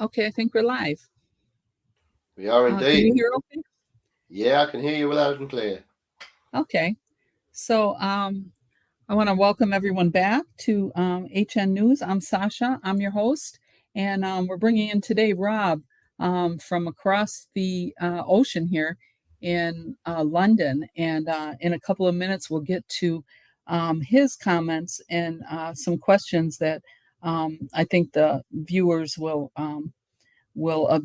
Okay, I think we're live. We are Can you indeed. hear okay? Yeah, I can hear you loud and clear. Okay. So I want to welcome everyone back to HN News. I'm Sasha. I'm your host. And we're bringing in today Rob from across the ocean here in London. And in a couple of minutes, we'll get to his comments and some questions that I think the viewers will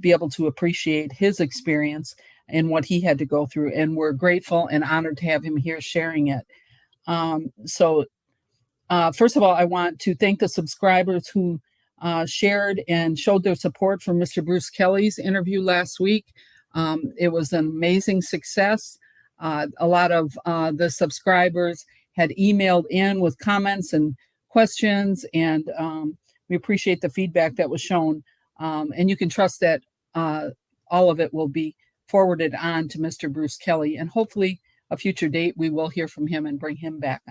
be able to appreciate his experience and what he had to go through. And we're grateful and honored to have him here sharing it. First of all, I want to thank the subscribers who shared and showed their support for Mr. Bruce Kelly's interview last week. It was an amazing success. A lot of the subscribers had emailed in with comments and questions, and we appreciate the feedback that was shown. And you can trust that all of it will be forwarded on to Mr. Bruce Kelly, and hopefully a future date we will hear from him and bring him back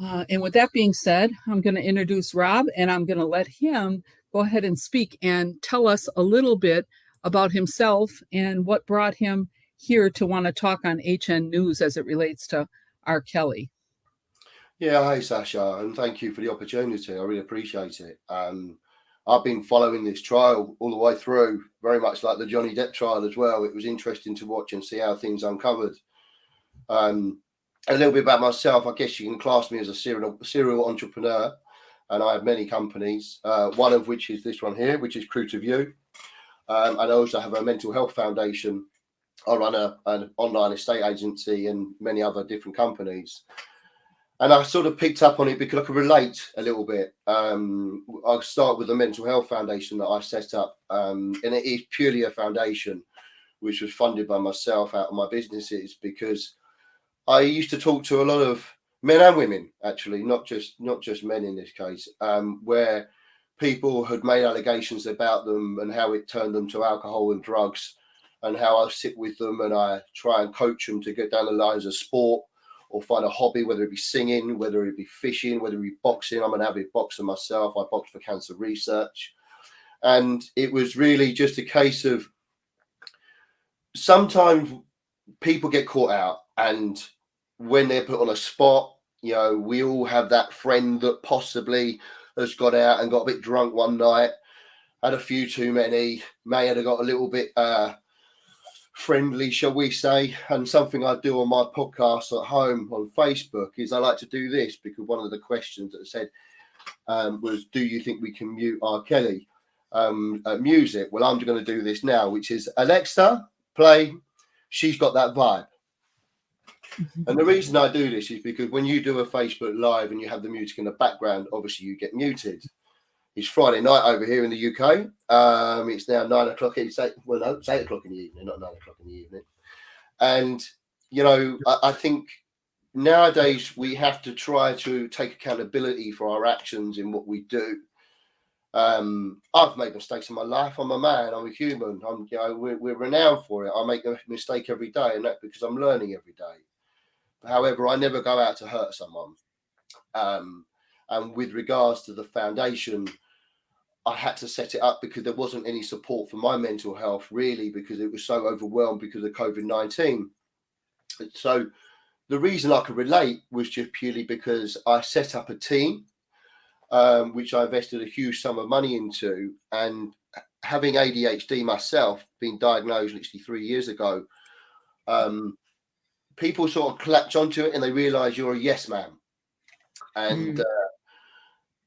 on. And with that being said, I'm going to introduce Rob, and I'm going to let him go ahead and speak and tell us a little bit about himself and what brought him here to want to talk on HN News as it relates to R. Kelly. Yeah, hi Sasha, and thank you for the opportunity. I really appreciate it. I've been following this trial all the way through, very much like the Johnny Depp trial as well. It was interesting to watch and see how things uncovered. A little bit about myself. I guess you can class me as a serial entrepreneur, and I have many companies. One of which is this one here, which is Crew to View. And I also have a mental health foundation. I run an online estate agency and many other different companies. And I sort of picked up on it because I could relate a little bit. I'll start with the mental health foundation that I set up, and it is purely a foundation which was funded by myself out of my businesses, because I used to talk to a lot of men and women, actually, not just men in this case, where people had made allegations about them and how it turned them to alcohol and drugs, and how I sit with them and I try and coach them to get down the lines of sport or find a hobby, whether it be singing, whether it be fishing, whether it be boxing. I'm an avid boxer myself. I boxed for cancer research. And it was really just a case of sometimes people get caught out, and when they're put on a spot, we all have that friend that possibly has got out and got a bit drunk one night, had a few too many, may have got a little bit friendly, shall we say. And something I do on my podcast at home on Facebook is I like to do this, because one of the questions that said was, do you think we can mute R. Kelly music? Well, I'm going to do this now, which is, Alexa, play She's Got That Vibe. And the reason I do this is because when you do a Facebook Live and you have the music in the background, obviously you get muted. It's Friday night over here in the UK. It's now 9 o'clock. It's 8 o'clock in the evening, not 9 o'clock in the evening. And, I think nowadays we have to try to take accountability for our actions in what we do. I've made mistakes in my life. I'm a man. I'm a human. We're renowned for it. I make a mistake every day, and that's because I'm learning every day. However, I never go out to hurt someone. And with regards to the foundation, I had to set it up because there wasn't any support for my mental health, really, because it was so overwhelmed because of COVID-19. So the reason I could relate was just purely because I set up a team, which I invested a huge sum of money into. And having ADHD myself, being diagnosed literally 3 years ago, people sort of clutch onto it and they realize you're a yes man. And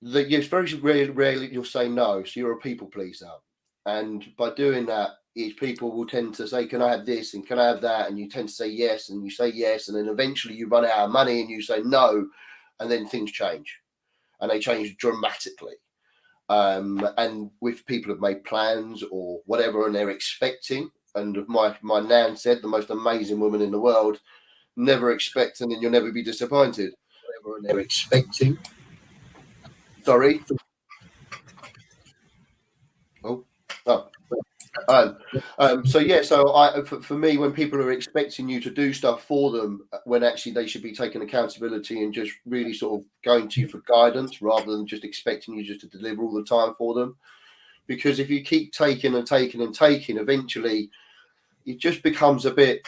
it's very rarely you'll say no. So you're a people pleaser. And by doing that, people will tend to say, can I have this and can I have that? And you tend to say yes, and you say yes. And then eventually you run out of money and you say no. And then things change, and they change dramatically. And with people have made plans or whatever, and they're expecting. And my nan said, the most amazing woman in the world, never expect, and then you'll never be disappointed. Whatever, and they're expecting. Sorry. So for me, when people are expecting you to do stuff for them, when actually they should be taking accountability and just really sort of going to you for guidance rather than just expecting you just to deliver all the time for them. because if you keep taking and taking and taking, eventually it just becomes a bit,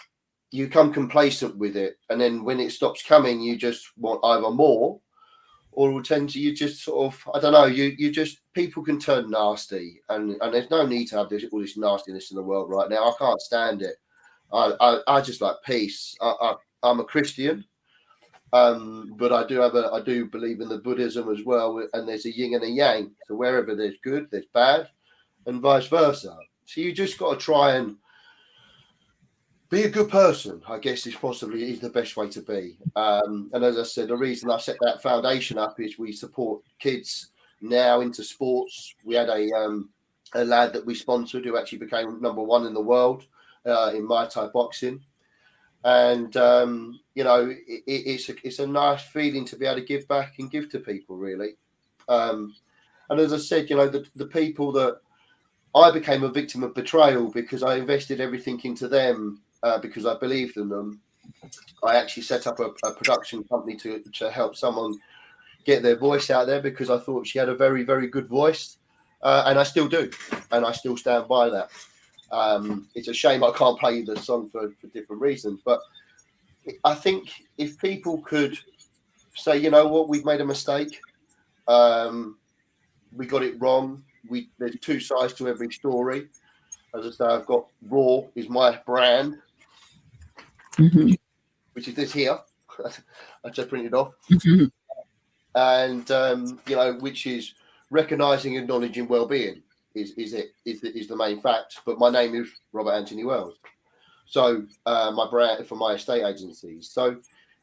you become complacent with it. And then when it stops coming, you just want either more, or will tend to, you just sort of, I don't know, you just, people can turn nasty, and there's no need to have all this nastiness in the world right now. I can't stand it. I just like peace. I'm a Christian, but I do believe in the Buddhism as well, and there's a yin and a yang. So wherever there's good, there's bad, and vice versa. So you just got to try and be a good person, I guess, is the best way to be. And as I said, the reason I set that foundation up is we support kids now into sports. We had a lad that we sponsored who actually became #1 in the world in Muay Thai boxing. And it's a nice feeling to be able to give back and give to people, really. And as I said, the people that I became a victim of betrayal because I invested everything into them, because I believed in them. I actually set up a production company to help someone get their voice out there because I thought she had a very, very good voice, and I still do, and I still stand by that. It's a shame I can't play you the song for different reasons, but I think if people could say, you know what, we've made a mistake, we got it wrong. There's two sides to every story. As I say, I've got Raw is my brand, which is this here. I just printed off, and which is recognizing, acknowledging well-being is the main fact. But my name is Robert Anthony Wells, so my brand for my estate agencies. So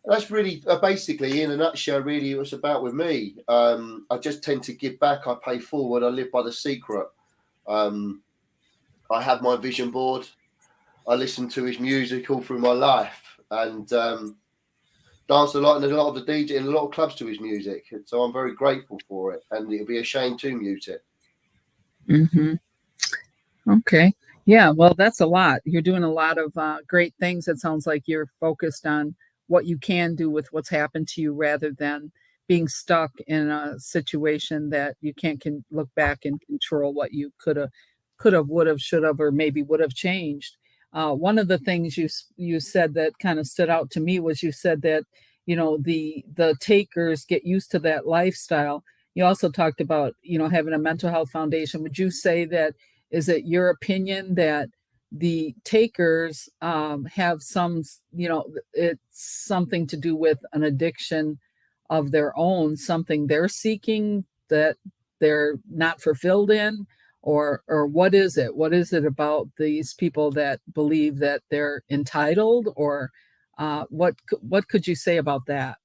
that's really basically, in a nutshell, really what's about with me. I just tend to give back. I pay forward. I live by the secret. I have my vision board. I listen to his music all through my life, and dance a lot, and a lot of the DJ in a lot of clubs to his music. So I'm very grateful for it, and it'd be a shame to mute it. Okay. Yeah, well, that's a lot. You're doing a lot of great things. It sounds like you're focused on what you can do with what's happened to you rather than being stuck in a situation that you can't look back and control what you could have, would have, should have, or maybe would have changed. One of the things you said that kind of stood out to me was you said that the takers get used to that lifestyle. You also talked about having a mental health foundation. Would you say that, is it your opinion that the takers have some, it's something to do with an addiction of their own, something they're seeking that they're not fulfilled in? Or what is it? What is it about these people that believe that they're entitled? Or what could you say about that?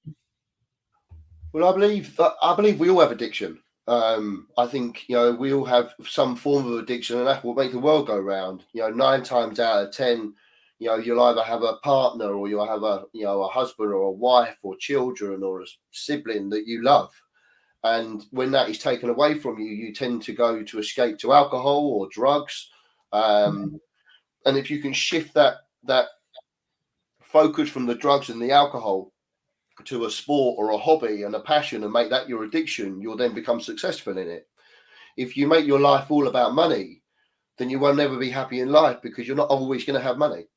Well, I believe we all have addiction. I think we all have some form of addiction, and that's what makes the world go round. 9 times out of 10, you'll either have a partner, or you'll have a husband or a wife or children or a sibling that you love. And when that is taken away from you, you tend to go to escape to alcohol or drugs. And if you can shift that focus from the drugs and the alcohol to a sport or a hobby and a passion and make that your addiction, you'll then become successful in it. If you make your life all about money, then you will never be happy in life, because you're not always going to have money.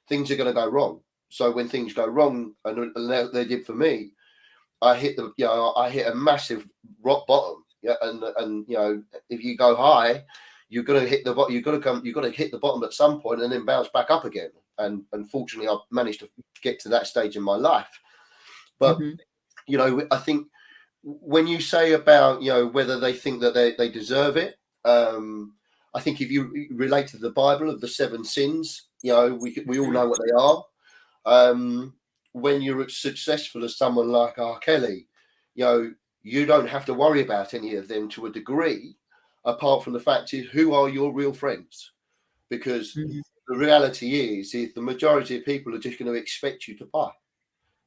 Things are going to go wrong. So when things go wrong, and they did for me, I hit a massive rock bottom. Yeah, and if you go high, you're going to hit the bottom. You've got to hit the bottom at some point and then bounce back up again. And unfortunately, I've managed to get to that stage in my life. But I think when you say about whether they think that they deserve it, I think if you relate to the Bible of the 7 sins, we all know what they are. When you're successful as someone like R. Kelly, you don't have to worry about any of them to a degree, apart from the fact is, who are your real friends? Because the reality is the majority of people are just going to expect you to buy.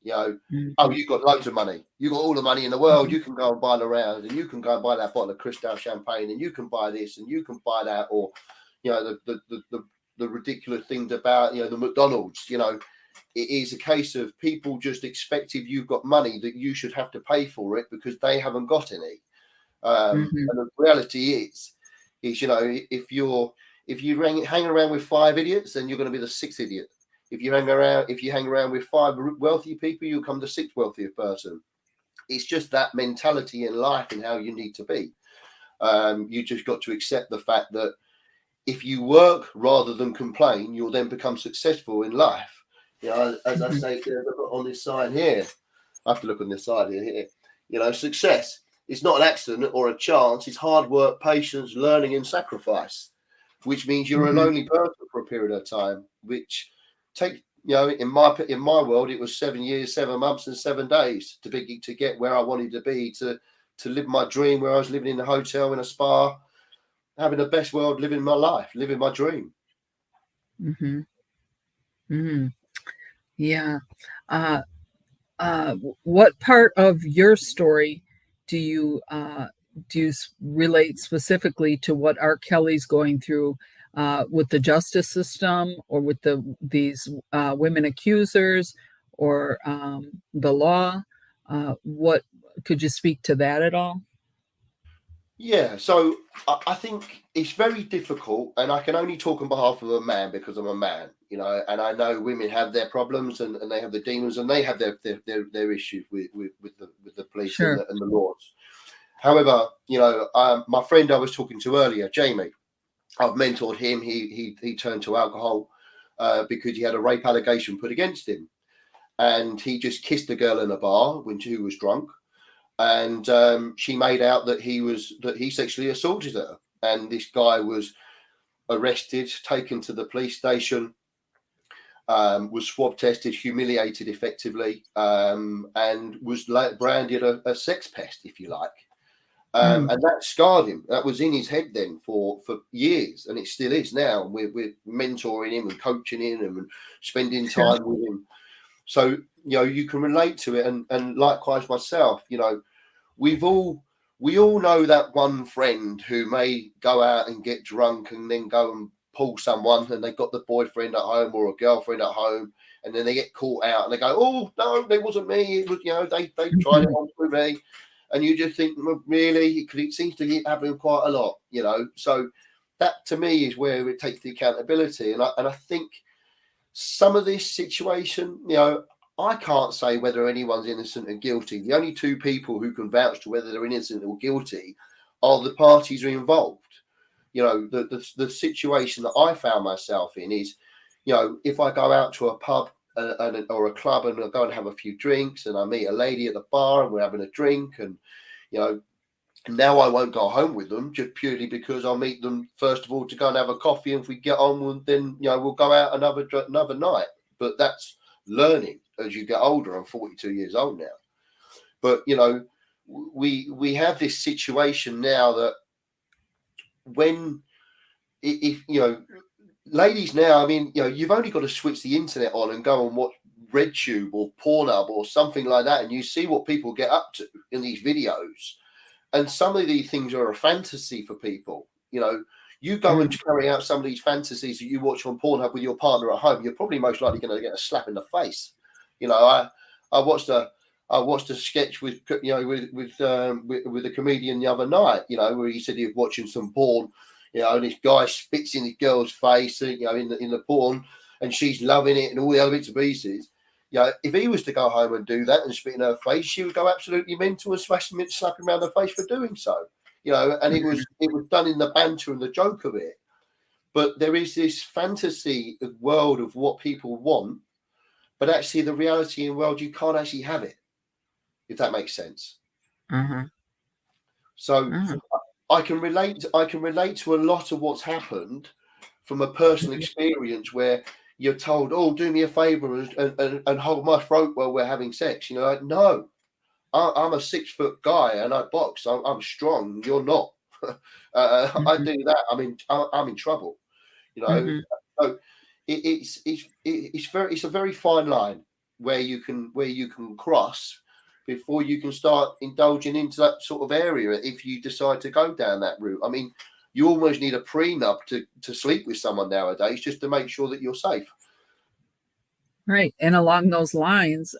Oh, you've got loads of money. You've got all the money in the world. You can go and buy the round, and you can go and buy that bottle of Cristal champagne, and you can buy this, and you can buy that, or the ridiculous things about the McDonald's. It is a case of people just expect if you've got money that you should have to pay for it because they haven't got any. And the reality is Is, you know, if you hang around with five idiots, then you're going to be the sixth idiot. If you hang around with five wealthy people, you'll become the sixth wealthiest person. It's just that mentality in life and how you need to be. You just got to accept the fact that if you work rather than complain, you'll then become successful in life. You know, as I say on this sign here, I have to look on this side here. You know, success is not an accident or a chance. It's hard work, patience, learning, and sacrifice, which means you're a lonely person for a period of time. Which you know, in my world, it was 7 years, 7 months, and 7 days to get where I wanted to be, to live my dream, where I was living in a hotel, in a spa, having the best world, living my life, living my dream. Mm-hmm. Mm-hmm. Yeah. Uh, what part of your story do you relate specifically to what R. Kelly's going through with the justice system, or with these women accusers, or the law? What could you speak to that at all? Yeah, so I think it's very difficult, and I can only talk on behalf of a man because I'm a man, you know, and I know women have their problems, and they have the demons, and they have their issues with the police Sure. and the laws. However, you know, my friend I was talking to earlier, Jamie, I've mentored him. He turned to alcohol because he had a rape allegation put against him, and he just kissed a girl in a bar when she was drunk, and she made out that he sexually assaulted her, and this guy was arrested, taken to the police station, was swab tested, humiliated effectively, and was branded a sex pest, if you like. Mm. And that scarred him. That was in his head then for years, and it still is now. We're mentoring him and coaching him and spending Sure. time with him. So, you know, you can relate to it, and likewise myself. You know, we all know that one friend who may go out and get drunk and then go and pull someone, and they've got the boyfriend at home or a girlfriend at home, and then they get caught out and they go, "Oh no, it wasn't me. It was, you know, they tried it on with me." And you just think, well, really, because it seems to keep happening quite a lot, you know. So that to me is where it takes the accountability, and I think some of this situation, you know, I can't say whether anyone's innocent or guilty. The only two people who can vouch to whether they're innocent or guilty are the parties who are involved. You know, the situation that I found myself in is, you know, if I go out to a pub or a club and I go and have a few drinks, and I meet a lady at the bar and we're having a drink, and you know, now I won't go home with them just purely because I'll meet them first of all to go and have a coffee, and if we get on, then you know we'll go out another night. But that's learning as you get older. I'm 42 years old now, but you know, we have this situation now that when if you know, ladies now, I mean, you know, you've only got to switch the internet on and go and watch RedTube or Pornhub or something like that, and you see what people get up to in these videos. And some of these things are a fantasy for people. You know, you go and Mm. carry out some of these fantasies that you watch on Pornhub with your partner at home, you're probably most likely going to get a slap in the face. You know, I watched a sketch with you know with a comedian the other night. You know, where he said he was watching some porn. You know, and this guy spits in his girl's face. You know, in the porn, and she's loving it and all the other bits and pieces. You know, if he was to go home and do that and spit in her face, she would go absolutely mental and slap him around the face for doing so. You know, and it was done in the banter and the joke of it. But there is this fantasy world of what people want, but actually the reality in the world, you can't actually have it, if that makes sense. Uh-huh. So Uh-huh. I can relate. I can relate to a lot of what's happened from a personal experience where you're told, "Oh, do me a favor and hold my throat while we're having sex." You know, like, no, I'm a 6 foot guy and I box. I'm strong. You're not. I Mhm. do that. I'm in trouble. You know, Mhm. so it's a very fine line where you can cross before you can start indulging into that sort of area if you decide to go down that route. I mean, you almost need a prenup to sleep with someone nowadays just to make sure that you're safe. Right. And along those lines,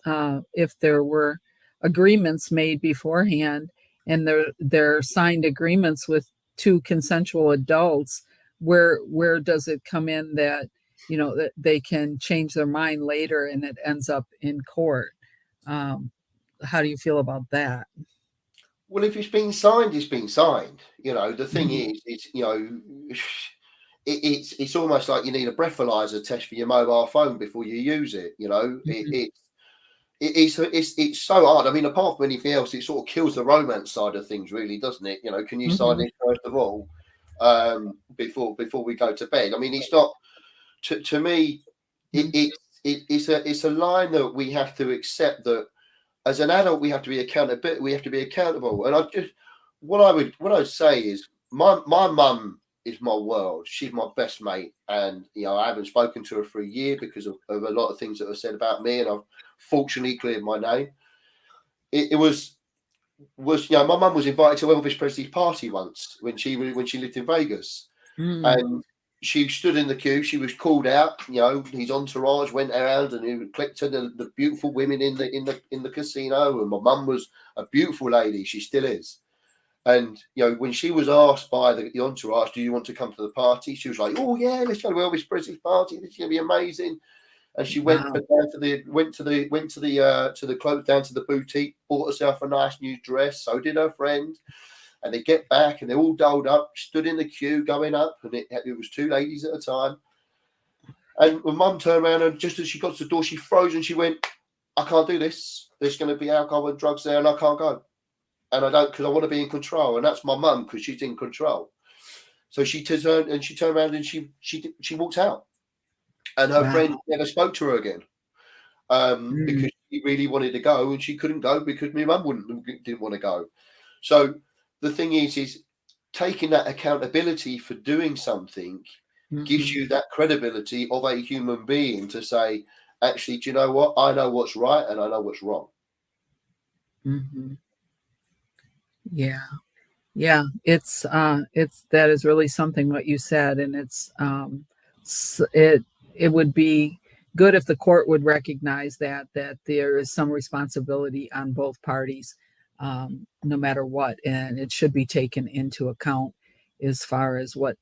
if there were agreements made beforehand, and there are signed agreements with two consensual adults, where does it come in that that they can change their mind later and it ends up in court? Um, how do you feel about that? Well, if it's been signed, it's been signed. The thing Mhm, is, it's almost like you need a breathalyzer test for your mobile phone before you use it. mhm, It's so hard. I mean, apart from anything else, it sort of kills the romance side of things, really, doesn't it? Can you sign mhm, this first of all, before we go to bed? I mean, it's not to me. mhm, It's a line that we have to accept that as an adult we have to be accountable. We have to be accountable. And what I'd say is my mum is my world. She's my best mate, and I haven't spoken to her for a year because of a lot of things that were said about me, and I've fortunately cleared my name. It was my mum was invited to Elvis Presley's party once when she lived in Vegas, mm. and she stood in the queue. She was called out. His entourage went around and he collected the beautiful women in the casino. And my mum was a beautiful lady. She still is. And when she was asked by the entourage, "Do you want to come to the party?" She was like, "Oh yeah, let's go to Elvis Presley's party. This is gonna be amazing." And she Wow. went to the clothes down to the boutique, bought herself a nice new dress. So did her friend. And they get back and they're all dolled up, stood in the queue going up, and it was two ladies at a time. And my mum turned around and just as she got to the door, she froze and she went, "I can't do this. There's going to be alcohol and drugs there, and I can't go. And I don't because I want to be in control." And that's my mum because she's in control. So she turned around and she walked out. And her Wow. friend never spoke to her again, Mm, because she really wanted to go and she couldn't go because my mum didn't want to go. So the thing is taking that accountability for doing something gives mhm, you that credibility of a human being to say, actually, do you know what? I know what's right and I know what's wrong. mhm. Yeah. Yeah, it's that is really something what you said, and it would be good if the court would recognize that there is some responsibility on both parties, no matter what, and it should be taken into account as far as what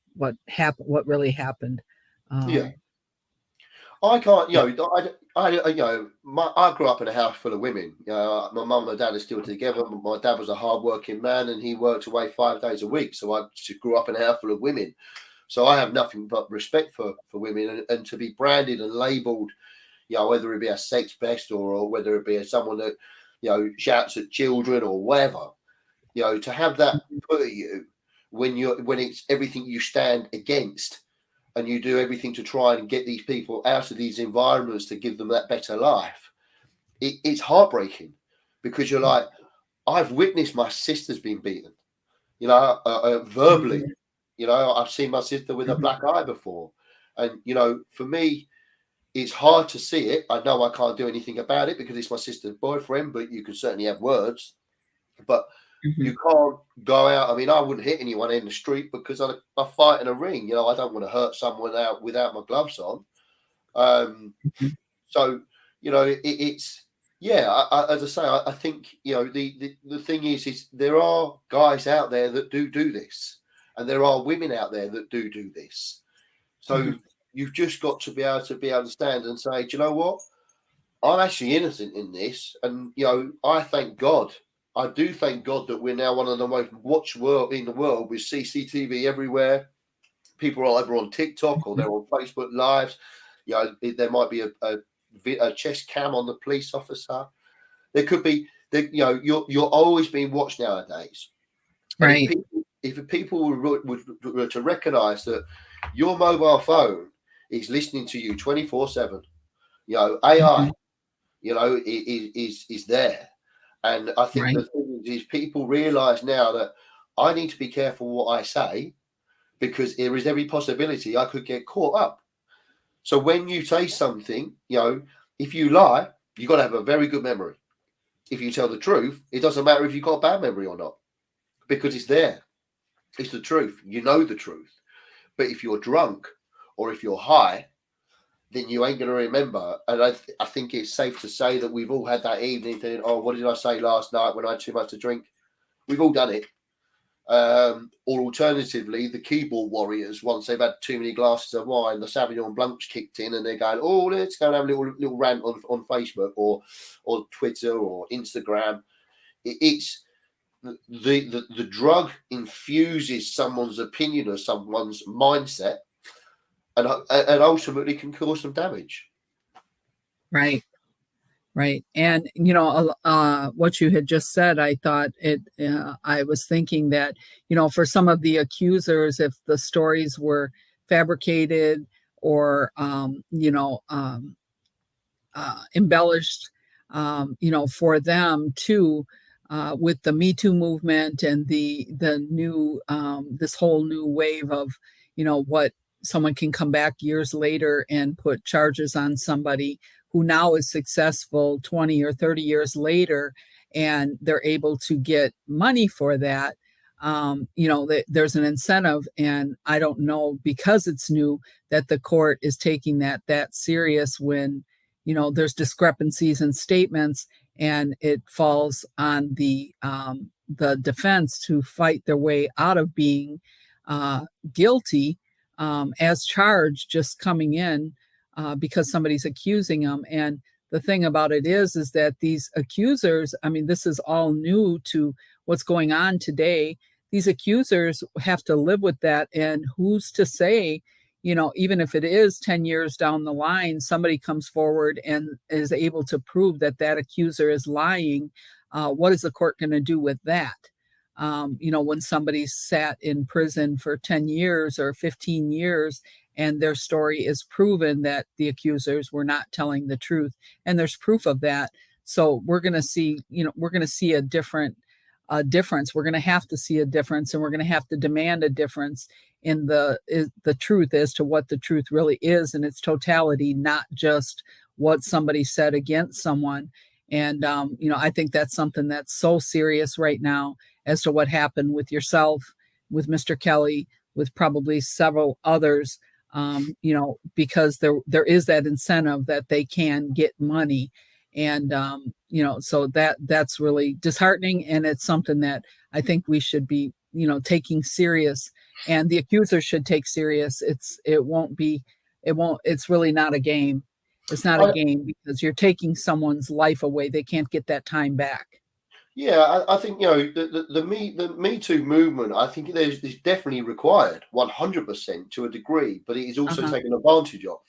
really happened. Yeah. Um, I can't, yeah. I grew up in a house full of women. My mum and my dad are still together. My dad was a hard-working man, and he worked away 5 days a week. So I just grew up in a house full of women. So I have nothing but respect for women, and to be branded and labelled, whether it be a sex pest or whether it be someone that shouts at children or whatever, to have that put at you when it's everything you stand against and you do everything to try and get these people out of these environments to give them that better life. It's heartbreaking because you're like, I've witnessed my sister's been beaten, verbally. Mhm, I've seen my sister with a mhm, black eye before. And, for me, it's hard to see it. I know I can't do anything about it because it's my sister's boyfriend, but you can certainly have words. But mhm, you can't go out. I mean, I wouldn't hit anyone in the street because I fight in a ring. I don't want to hurt someone out without my gloves on. Um, mhm, so it's yeah. As I say, I think the thing is there are guys out there that do this, and there are women out there that do this. So mhm, you've just got to be able to stand and say, do you know what? I'm actually innocent in this, and I thank God. I do thank God that we're now one of the most watched world in the world with CCTV everywhere. People are either on TikTok or mhm. they're on Facebook Lives. There might be a chest cam on the police officer. There could be. You're always being watched nowadays, and Right. if people were to recognise that your mobile phone is listening to you 24/7, AI Mhm, is there. And I think the right. thing is people realize now that I need to be careful what I say because there is every possibility I could get caught up. So when you say something, if you lie, you've got to have a very good memory. If you tell the truth, it doesn't matter if you've got a bad memory or not because it's there. It's the truth. You know the truth. But if you're drunk or if you're high, then you ain't going to remember. And I think it's safe to say that we've all had that evening thinking, oh, what did I say last night when I had too much to drink? We've all done it. Or alternatively, the keyboard warriors, once they've had too many glasses of wine, the Sauvignon Blanc's kicked in, and they're going, "Oh, let's go and have a little rant on Facebook or Twitter or Instagram." It's the drug infuses someone's opinion or someone's mindset, and ultimately can cause some damage. Right. Right. And, what you had just said, I thought I was thinking that, for some of the accusers, if the stories were fabricated or, embellished, for them too, with the Me Too movement and the new this whole new wave of what someone can come back years later and put charges on somebody who now is successful 20 or 30 years later, and they're able to get money for that. There's an incentive, and I don't know, because it's new, that the court is taking that serious when there's discrepancies in statements, and it falls on the defense to fight their way out of being guilty, as charged, just coming in because somebody's accusing them. And the thing about it is that these accusers, I mean, this is all new to what's going on today. These accusers have to live with that, and who's to say, even if it is 10 years down the line, somebody comes forward and is able to prove that accuser is lying. What is the court going to do with that? When somebody's sat in prison for 10 years or 15 years, and their story is proven that the accusers were not telling the truth, and there's proof of that. So we're going to see, a difference. We're going to have to see a difference, and we're going to have to demand a difference in the truth, as to what the truth really is in its totality, not just what somebody said against someone. And I think that's something that's so serious right now, as to what happened with yourself, with Mr. Kelly, with probably several others, because there is that incentive that they can get money. And so that's really disheartening, and it's something that I think we should be taking serious, and the accusers should take serious. It's really not a game. It's not a I, game, because you're taking someone's life away. They can't get that time back. Yeah, I think the Me Too movement. I think there's definitely required 100% to a degree, but it is also Uh-huh. taken advantage of.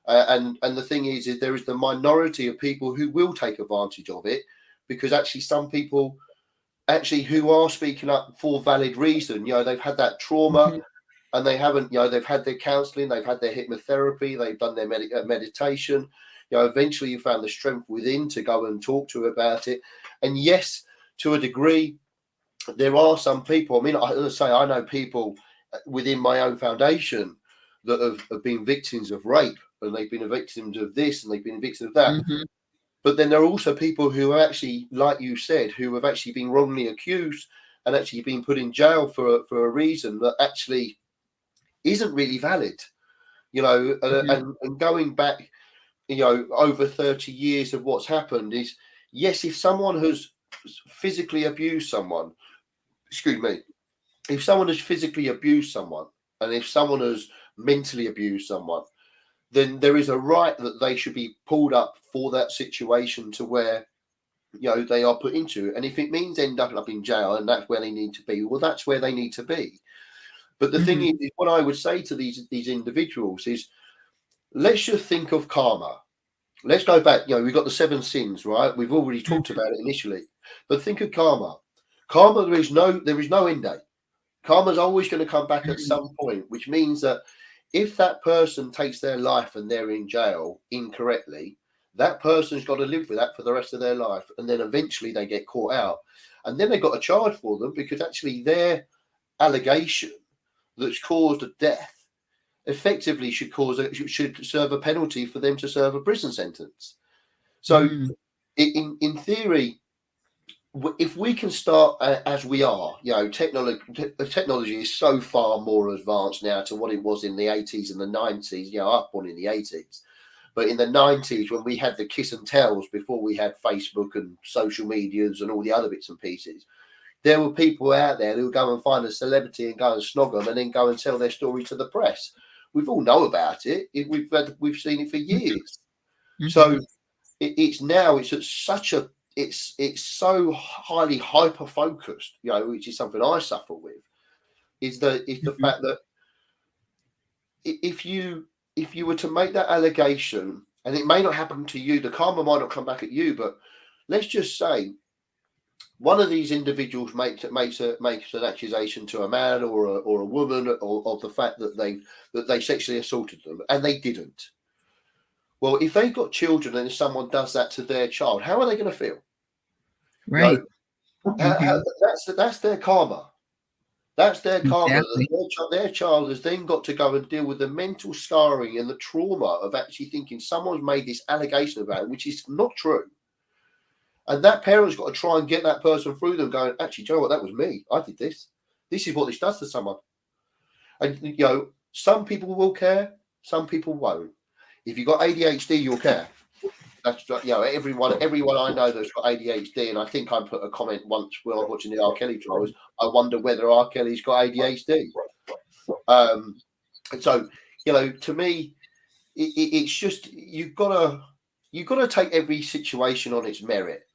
And the thing is there is the minority of people who will take advantage of it, because actually some people actually who are speaking up for valid reason. They've had that trauma, Mhm. and they haven't. They've had their counselling, they've had their hypnotherapy, they've done their meditation. Eventually you found the strength within to go and talk to about it. And yes, to a degree, there are some people. I mean, I know people within my own foundation that have been victims of rape, and they've been victims of this, and they've been victims of that. Mhm. But then there are also people who are actually, like you said, who have actually been wrongly accused and actually been put in jail for a reason that actually isn't really valid. Mhm. And going back, over 30 years of what's happened is, yes, if someone has physically abused someone, excuse me, if someone has physically abused someone, and if someone has mentally abused someone, then there is a right that they should be pulled up for that situation to where they are put into. And if it means end up in jail and that's where they need to be, well, that's where they need to be. But the thing Mhm. is what I would say to these individuals is, let's just think of karma. Let's go back. We've got the 7 sins, right? We've already talked Mhm. about it initially. But think of karma. Karma, there is no end date. Karma's always going to come back at Mhm. some point, which means that if that person takes their life and they're in jail incorrectly, that person's got to live with that for the rest of their life. And then eventually they get caught out. And then they've got a charge for them, because actually their allegation that's caused a death effectively should serve a penalty for them to serve a prison sentence. So Mhm. in theory, if we can start as we are, technology is so far more advanced now to what it was in the 80s and the 90s. I was born in the 80s, but in the 90s, when we had the kiss and tells before we had Facebook and social medias and all the other bits and pieces, there were people out there who would go and find a celebrity and go and snog them and then go and tell their story to the press. We've all know about it. We've seen it for years. Mm-hmm. So it's at such a it's so highly hyper focused, which is something I suffer with. Is the fact that if you were to make that allegation, and it may not happen to you, the karma might not come back at you, but let's just say one of these individuals makes an accusation to a man or a woman of the fact that they sexually assaulted them, and they didn't. Well, if they've got children and someone does that to their child, how are they going to feel? Right. That's their karma. That's their karma. Exactly. Their child has then got to go and deal with the mental scarring and the trauma of actually thinking someone's made this allegation about it, which is not true. And that parent's got to try and get that person through them going, actually, do you know what? That was me. I did this. This is what this does to someone. And, some people will care. Some people won't. If you've got ADHD, you'll care. That's everyone I know that's got ADHD, and I think I put a comment once when I was watching the R. Kelly trials. I wonder whether R. Kelly's got ADHD. And so to me, it's just you've got to take every situation on its merit.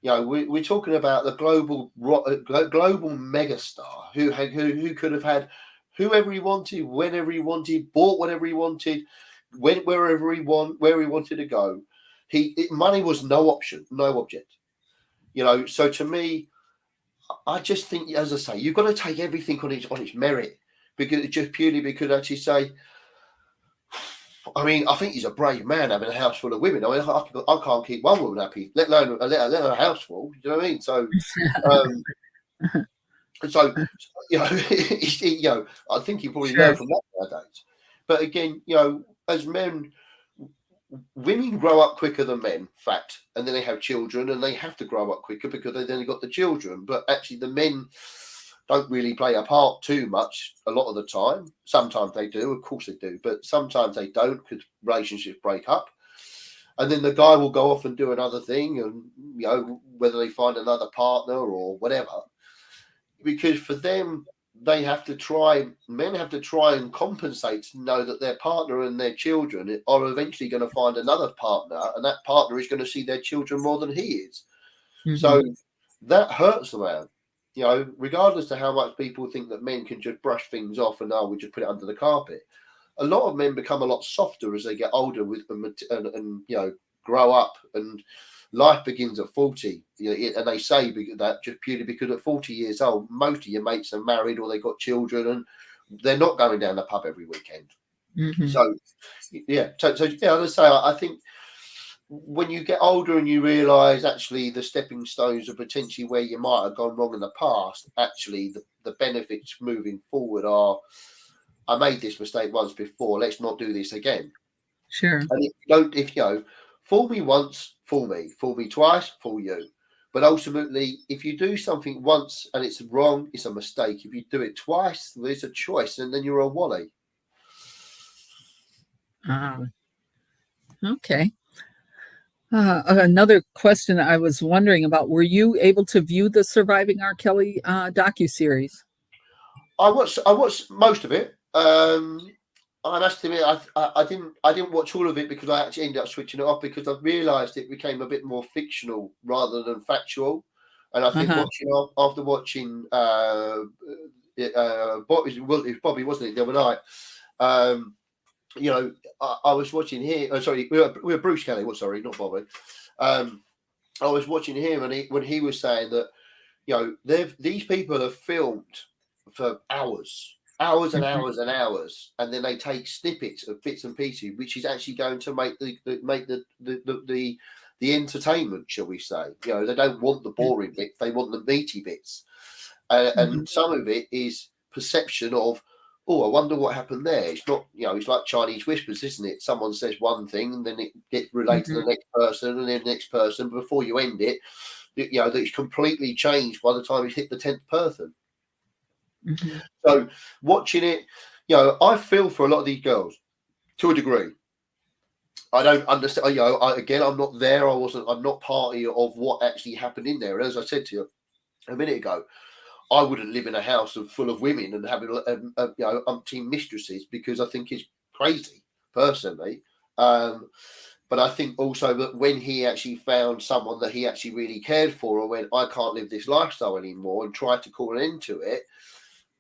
We're talking about the global megastar who could have had whoever he wanted, whenever he wanted, bought whatever he wanted, went where he wanted to go. Money was no option, no object. So to me, I just think, as I say, you've got to take everything on its merit, because actually say, I mean, I think he's a brave man having a house full of women. I mean, I can't keep one woman happy, let alone a house full. You know what I mean? So, I think you probably learn from that nowadays. But again, as men, women grow up quicker than men, fact, and then they have children, and they have to grow up quicker because they've then got the children. But actually, the men don't really play a part too much a lot of the time. Sometimes they do, of course they do, but sometimes they don't because relationships break up. And then the guy will go off and do another thing, and whether they find another partner or whatever, because for them, men have to try and compensate to know that their partner and their children are eventually going to find another partner, and that partner is going to see their children more than he is. Mm-hmm. So that hurts the man, regardless of how much people think that men can just brush things off and we just put it under the carpet. A lot of men become a lot softer as they get older and grow up, and life begins at 40, and they say that just purely because at 40 years old, most of your mates are married or they've got children, and they're not going down the pub every weekend. Mm-hmm. So as I say, I think when you get older and you realise actually the stepping stones are potentially where you might have gone wrong in the past, actually the benefits moving forward are, I made this mistake once before, let's not do this again. Sure. And if fool me once, fool me twice, fool you. But ultimately, if you do something once and it's wrong, it's a mistake. If you do it twice, there's a choice, and then you're a wally. Okay. Another question I was wondering about: were you able to view the Surviving R. Kelly docuseries? I watched most of it. I must admit, I didn't watch all of it because I actually ended up switching it off because I realised it became a bit more fictional rather than factual. And I think after watching it was Bobby, wasn't it, the other night? I was watching here. Sorry, we were Bruce Kelly. Sorry, not Bobby. I was watching him, and when he was saying that, these people have filmed for hours and hours and hours, and then they take snippets of bits and pieces, which is actually going to make the entertainment, shall we say? They don't want the boring bits; they want the meaty bits, and some of it is perception of, oh, I wonder what happened there. It's not, it's like Chinese whispers, isn't it? Someone says one thing, and then it gets relayed to the next person, and then the next person. Before you end it, that it's completely changed by the time it's hit the 10th person. Mm-hmm. So watching it, I feel for a lot of these girls to a degree. I don't understand. I'm not there. I'm not party of what actually happened in there. And as I said to you, a minute ago, I wouldn't live in a house full of women and having umpteen mistresses, because I think it's crazy personally. But I think also that when he actually found someone that he actually really cared for, and went, I can't live this lifestyle anymore, and tried to call an end to it,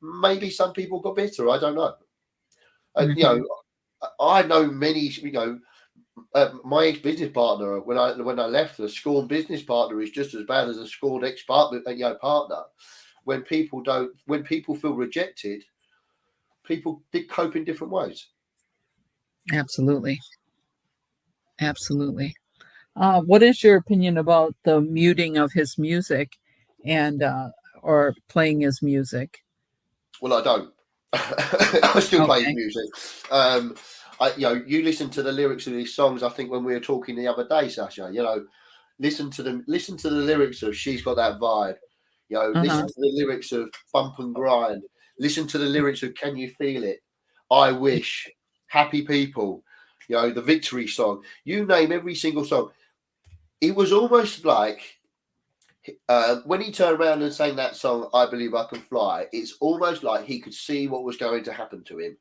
maybe some people got bitter. I don't know. Hmm. I know many. My ex-business partner, when I left, a scorned business partner is just as bad as a scorned ex-partner, partner. When people feel rejected, people did cope in different ways. Absolutely. Absolutely. What is your opinion about the muting of his music and or playing his music? Well, I don't. I still play his Okay. music. You listen to the lyrics of these songs. I think when we were talking the other day, Sasha, listen to them. Listen to the lyrics of "She's Got That Vibe." Uh-huh. Listen to the lyrics of "Bump and Grind." Listen to the lyrics of "Can You Feel It?" "I Wish," "Happy People." The Victory Song. You name every single song. It was almost like when he turned around and sang that song, "I Believe I Can Fly." It's almost like he could see what was going to happen to him,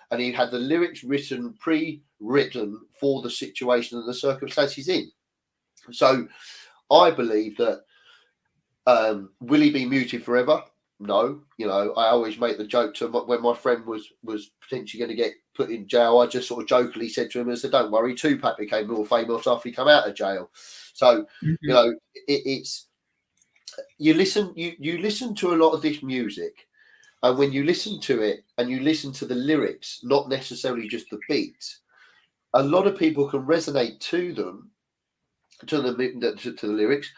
and he had the lyrics pre-written for the situation and the circumstances in. So I believe that will he be muted forever? No. I always make the joke to when my friend was potentially going to get put in jail. I just sort of jokingly said to him, I said, "Don't worry, Tupac became more famous after he came out of jail." So Hmm. it's you listen to a lot of this music, and when you listen to it and you listen to the lyrics, not necessarily just the beat, a lot of people can resonate to them, to the lyrics,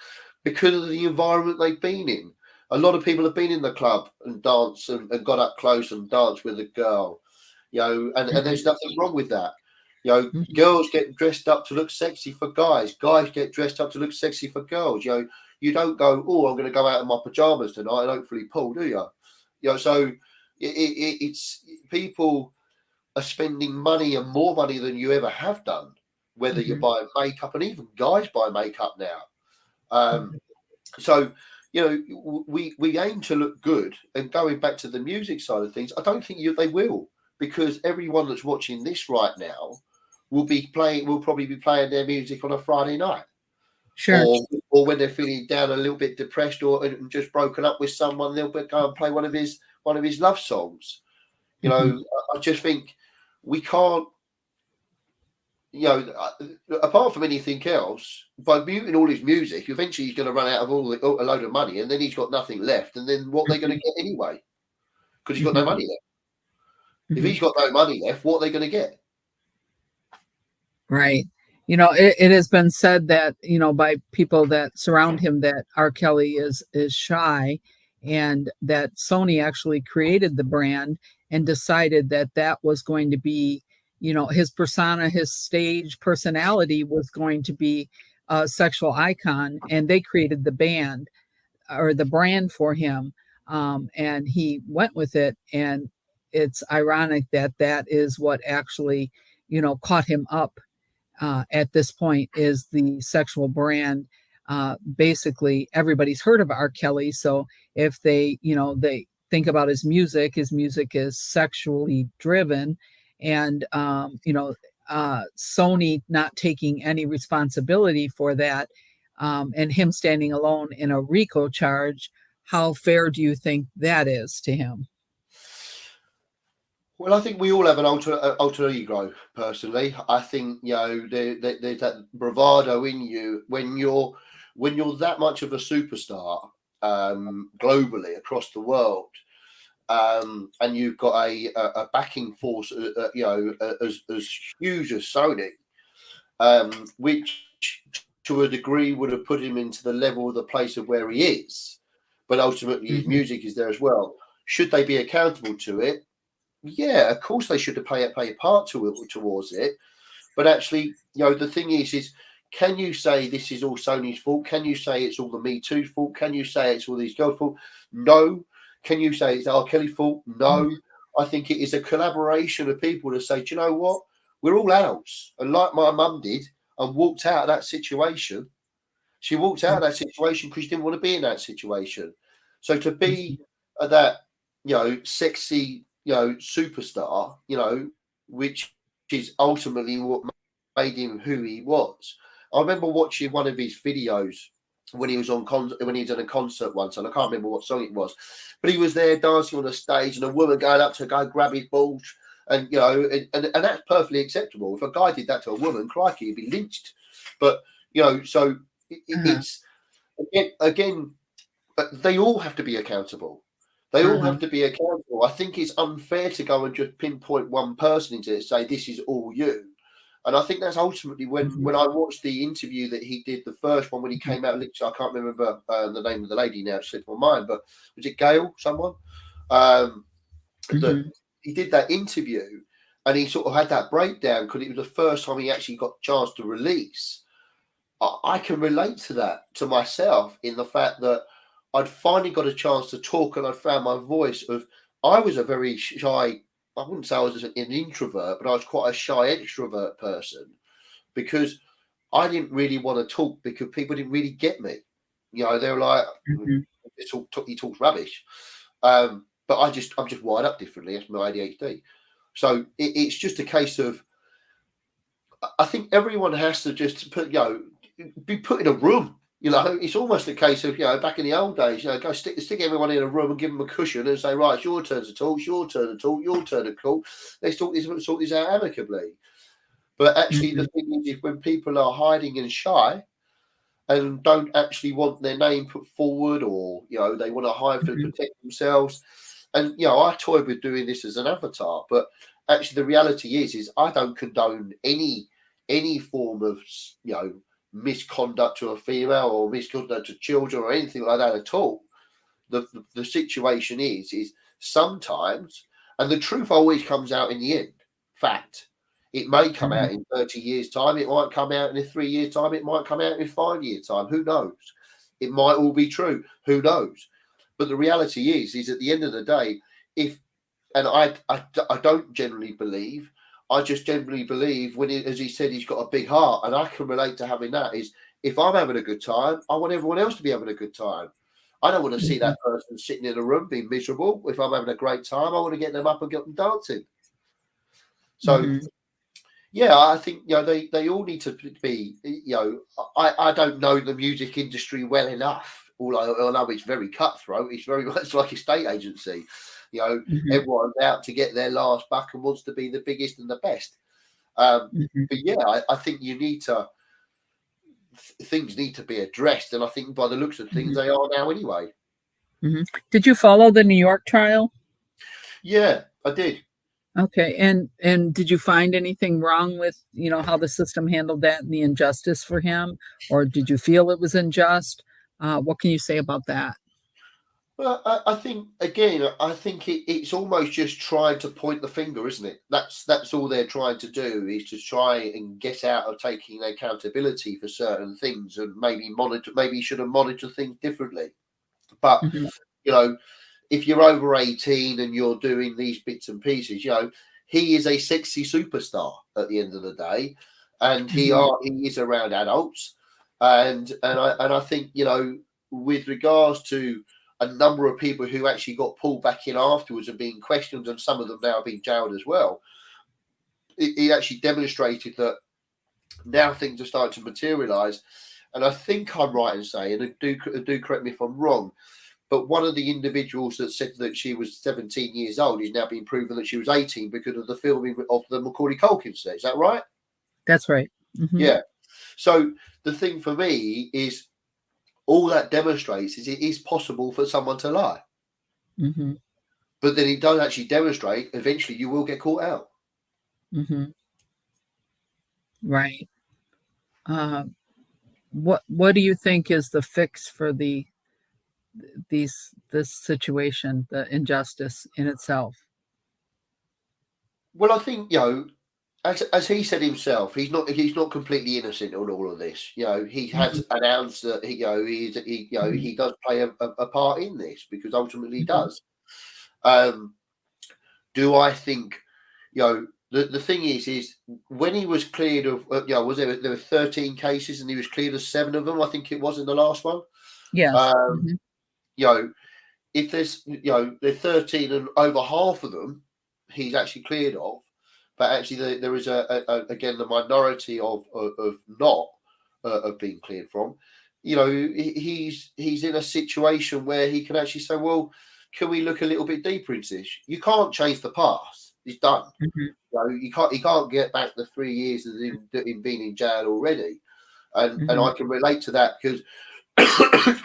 because of the environment they've been in. A lot of people have been in the club and danced and got up close and danced with a girl, and Hmm. there's nothing wrong with that. Hmm. Girls get dressed up to look sexy for guys. Guys get dressed up to look sexy for girls. You don't go, "Oh, I'm going to go out in my pajamas tonight and hopefully pull," do you? So it's people are spending money, and more money than you ever have done. Whether you're Hmm. buying makeup, and even guys buy makeup now. So we aim to look good. And going back to the music side of things, I don't think they will, because everyone that's watching this right now will probably be playing their music on a Friday night, Sure. or when they're feeling down, a little bit depressed, or just broken up with someone, they'll go and play one of his love songs. Hmm. I just think we can't, apart from anything else, by muting all his music, eventually he's going to run out of a load of money, and then he's got nothing left. And then what are they going to Hmm. get anyway? Because he's got no Hmm. money left. If Hmm. he's got no money left, what are they going to get? Right. It has been said that, by people that surround him, that R. Kelly is shy, and that Sony actually created the brand and decided that that was going to be, his persona, his stage personality was going to be a sexual icon, and they created the band or the brand for him. And he went with it, and it's ironic that that is what actually, caught him up at this point, is the sexual brand. Basically, everybody's heard of R. Kelly, so if they think about his music is sexually driven, and Sony not taking any responsibility for that, and him standing alone in a RICO charge. How fair do you think that is to him? Well, I think we all have an alter ego. Personally, I think there's that bravado in you when you're that much of a superstar, globally across the world, and you've got a backing force, as huge as Sony, which to a degree would have put him into the level of the place of where he is, but ultimately his Hmm. music is there as well. Should they be accountable to it? Yeah, of course they should play a part towards it. But actually, the thing is, can you say this is all Sony's fault? Can you say it's all the Me Too fault? Can you say it's all these girls' fault? No. Can you say it's R. Kelly's fault? No. I think it is a collaboration of people to say, do you know what? We're all adults, and like my mum did, and walked out of that situation. She walked out of that situation because she didn't want to be in that situation. So to be that, sexy, superstar, which is ultimately what made him who he was. I remember watching one of his videos when he was when he was in a concert once, and I can't remember what song it was, but he was there dancing on a stage, and a woman going up to go grab his balls, and and that's perfectly acceptable. If a guy did that to a woman, crikey, he'd be lynched. But so it's again, but they all have to be accountable. They all have to be accountable. I think it's unfair to go and just pinpoint one person into it and say this is all you. And I think that's ultimately when I watched the interview that he did, the first one when he came out. I can't remember the name of the lady now; it slipped my mind. But was it Gail? Someone that he did that interview, and he sort of had that breakdown because it was the first time he actually got a chance to release. I can relate to that to myself in the fact that I'd finally got a chance to talk and I found my voice. I was a very shy. I wouldn't say I was an introvert, but I was quite a shy extrovert person because I didn't really want to talk because people didn't really get me. They were like, he talks rubbish. But I'm just wired up differently. That's my ADHD. So it's just a case of, I think everyone has to just be put in a room. It's almost a case of, back in the old days, go stick everyone in a room and give them a cushion and say, right, it's your turn to talk, it's your turn to talk, your turn to talk. Let's sort this out amicably. But actually, the thing is, when people are hiding and shy and don't actually want their name put forward, or they want to hide to protect themselves, and I toy with doing this as an avatar, but actually, the reality is I don't condone any form of misconduct to a female or misconduct to children or anything like that at all. The situation is sometimes, and the truth always comes out in the end. Fact. It may come out in 30 years' time. It might come out in 3 years' time. It might come out in 5 years' time. Who knows? It might all be true. Who knows? But the reality is at the end of the day, and I don't generally believe. I just generally believe as he said, he's got a big heart, and I can relate to having that. Is if I'm having a good time, I want everyone else to be having a good time. I don't want to see that person sitting in a room being miserable. If I'm having a great time, I want to get them up and get them dancing. So, I think they all need to be. I don't know the music industry well enough. Although it's very cutthroat, it's very much like a state agency. Everyone's out to get their last buck and wants to be the biggest and the best. But I think things need to be addressed, and I think by the looks of things, they are now anyway. Did you follow the New York trial? Yeah, I did. Okay, and did you find anything wrong with how the system handled that and the injustice for him, or did you feel it was unjust? What can you say about that? Well, I think it's almost just trying to point the finger, isn't it? That's all they're trying to do, is to try and get out of taking accountability for certain things, and maybe you should have monitored things differently. But if you're over 18 and you're doing these bits and pieces, he is a sexy superstar at the end of the day, and he is around adults, and I think with regards to a number of people who actually got pulled back in afterwards and being questioned, and some of them now being jailed as well. He actually demonstrated that now things are starting to materialise. And I think I'm right in saying, and do correct me if I'm wrong, but one of the individuals that said that she was 17 years old is now being proven that she was 18 because of the filming of the Macaulay Culkin set. Is that right? That's right. Yeah. So the thing for me is, all that demonstrates is it is possible for someone to lie. But then it does actually demonstrate eventually you will get caught out. Right. What do you think is the fix for this situation, the injustice in itself? Well, I think as he said himself, he's not completely innocent on all of this. He has announced that he does play a part in this, because ultimately he does. Do I think the thing is when he was cleared of, was there were 13 cases and he was cleared of 7 of them, I think it was in the last one. Yes. Um, Hmm. you know, if there's 13 and over half of them he's actually cleared of, but actually there is again the minority of not of being cleared from. He's in a situation where he can actually say, well, can we look a little bit deeper into this? You can't change the past. It's done. Hmm. You can't get back the 3 years of him being in jail already. And Hmm. I can relate to that because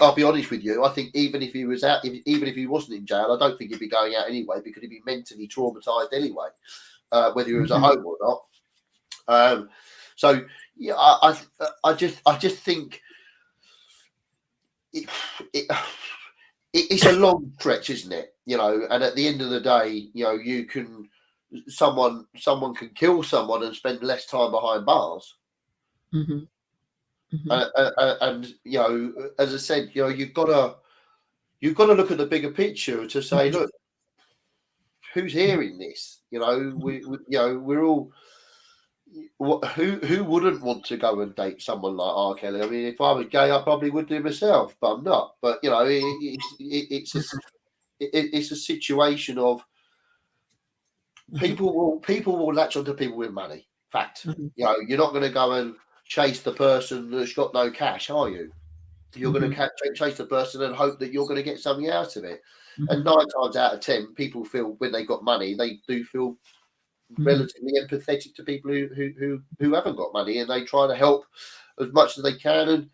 I'll be honest with you. I think even if he was out, even if he wasn't in jail, I don't think he'd be going out anyway because he'd be mentally traumatized anyway, whether he was at Hmm. home or not. So yeah, I just think it, it, it's a long stretch, isn't it? And at the end of the day, you can someone can kill someone and spend less time behind bars. Hmm. Hmm. And as I said, you've got to look at the bigger picture to say, look, who's hearing this? We're all. Who wouldn't want to go and date someone like R. Kelly? I mean, if I was gay, I probably would do myself, but I'm not. But it's a situation of Hmm. people will latch onto people with money. Fact. Hmm. You're not going to go and chase the person that's got no cash, are you? You're going Hmm. to chase the person and hope that you're going to get something out of it. And Hmm. 9 times out of 10, people feel when they got money, they do feel Hmm. relatively empathetic to people who haven't got money, and they try to help as much as they can. And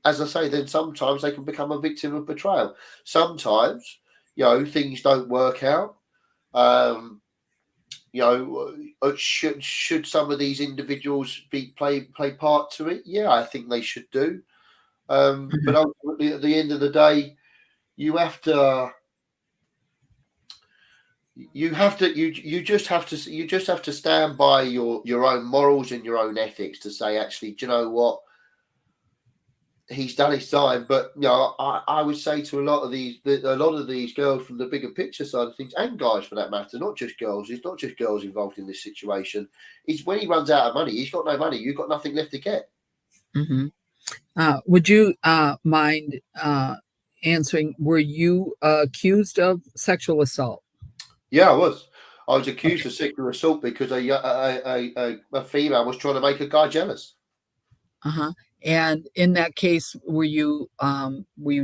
as I say, then sometimes they can become a victim of betrayal. Sometimes, things don't work out. Um, should some of these individuals play part to it? Yeah, I think they should do. But ultimately, at the end of the day, you have to you just have to stand by your own morals and your own ethics to say, actually, do you know what, he's done his time. But I would say to a lot of these girls from the bigger picture side of things, and guys for that matter, not just girls, it's not just girls involved in this situation, is when he runs out of money, he's got no money, you've got nothing left to get. Hmm. Would you mind answering? Were you accused of sexual assault? Yeah, I was accused Okay. of sexual assault because a female was trying to make a guy jealous. Uh-huh. And in that case, were you